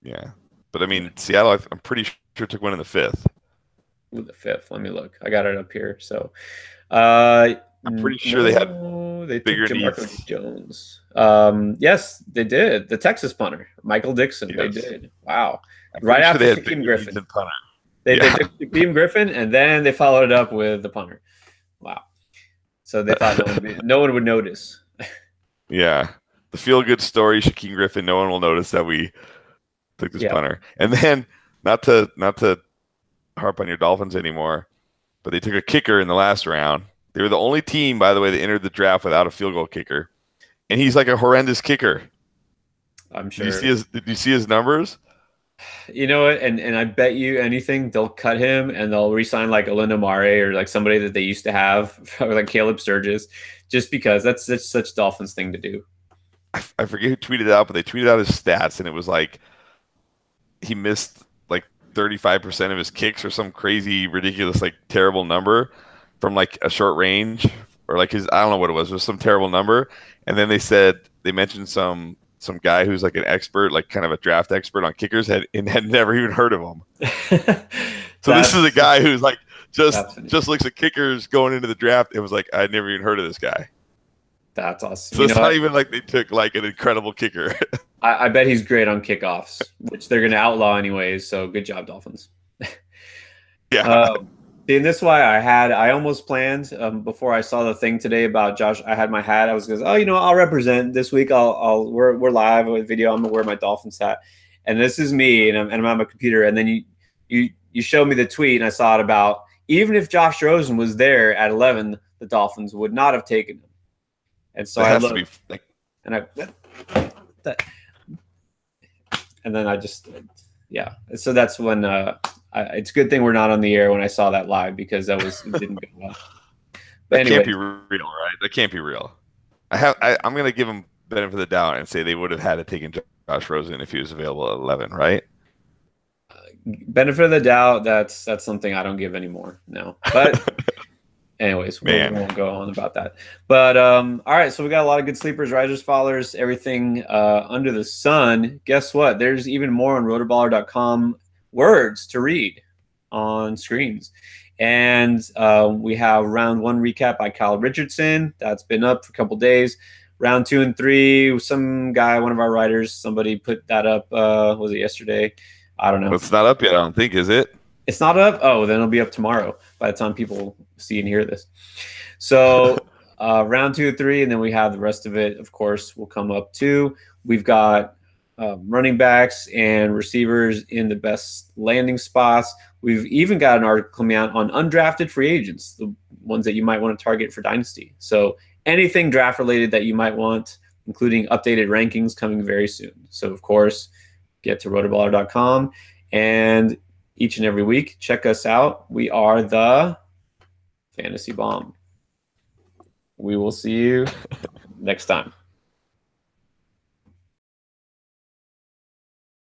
Speaker 2: Yeah, but I mean Seattle, I'm pretty sure took one in the 5th.
Speaker 1: Ooh, the 5th. Let me look. I got it up here. So.
Speaker 2: I'm pretty sure they had bigger
Speaker 1: needs. Jones. Yes, they did. The Texas punter, Michael Dixon. Yes. They did. Wow. Right after Shaquem Griffin. They took Shaquem Griffin, and then they followed it up with the punter. Wow. So they thought no one would notice.
Speaker 2: Yeah. The feel good story, Shaquem Griffin, no one will notice that we took this punter. And then not to harp on your Dolphins anymore, but they took a kicker in the last round. They were the only team, by the way, that entered the draft without a field goal kicker. And he's like a horrendous kicker.
Speaker 1: I'm sure.
Speaker 2: Did you see his numbers?
Speaker 1: You know what? And I bet you anything they'll cut him and they'll re-sign like Alinda Mare or like somebody that they used to have, or like Caleb Sturgis, just because that's such Dolphins thing to do.
Speaker 2: I forget who tweeted it out, but they tweeted out his stats, and it was like he missed like 35% of his kicks or some crazy, ridiculous, like terrible number from like a short range, or like I don't know what it was some terrible number. And then they mentioned some guy who's like an expert, like kind of a draft expert on kickers, had never even heard of him. So this is a guy who's like just looks at kickers going into the draft. It was like I'd never even heard of this guy.
Speaker 1: That's awesome.
Speaker 2: So it's not even like they took like an incredible kicker.
Speaker 1: I bet he's great on kickoffs, which they're going to outlaw anyways. So good job, Dolphins.
Speaker 2: Yeah.
Speaker 1: And this is why I almost planned before I saw the thing today about Josh. I had my hat. I was going, I'll represent this week. We're live with video. I'm gonna wear my Dolphins hat, and this is me, and I'm on my computer. And then you showed me the tweet, and I saw it about even if Josh Rosen was there at 11, the Dolphins would not have taken him. And so I looked, and then I just, So that's when it's a good thing we're not on the air when I saw that live, because it didn't go well. But
Speaker 2: that can't be real, right? That can't be real. I'm going to give him benefit of the doubt and say they would have had to taken Josh Rosen if he was available at 11, right?
Speaker 1: Benefit of the doubt. That's something I don't give anymore. No, but. Anyways, we won't go on about that. But all right, so we got a lot of good sleepers, risers, fallers, everything under the sun. Guess what? There's even more on rotoballer.com words to read on screens. And we have round 1 recap by Kyle Richardson. That's been up for a couple days. Round 2 and 3, some guy, one of our writers, somebody put that up. Was it yesterday? I don't know.
Speaker 2: It's not up yet, I don't think, is it?
Speaker 1: It's not up? Oh, then it'll be up tomorrow by the time people see and hear this. So round 2 and 3, and then we have the rest of it, of course, will come up too. We've got running backs and receivers in the best landing spots. We've even got an article coming out on undrafted free agents, the ones that you might want to target for Dynasty. So anything draft related that you might want, including updated rankings coming very soon. So, of course, get to rotoballer.com, and each and every week, check us out. We are the Fantasy Bomb. We will see you next time.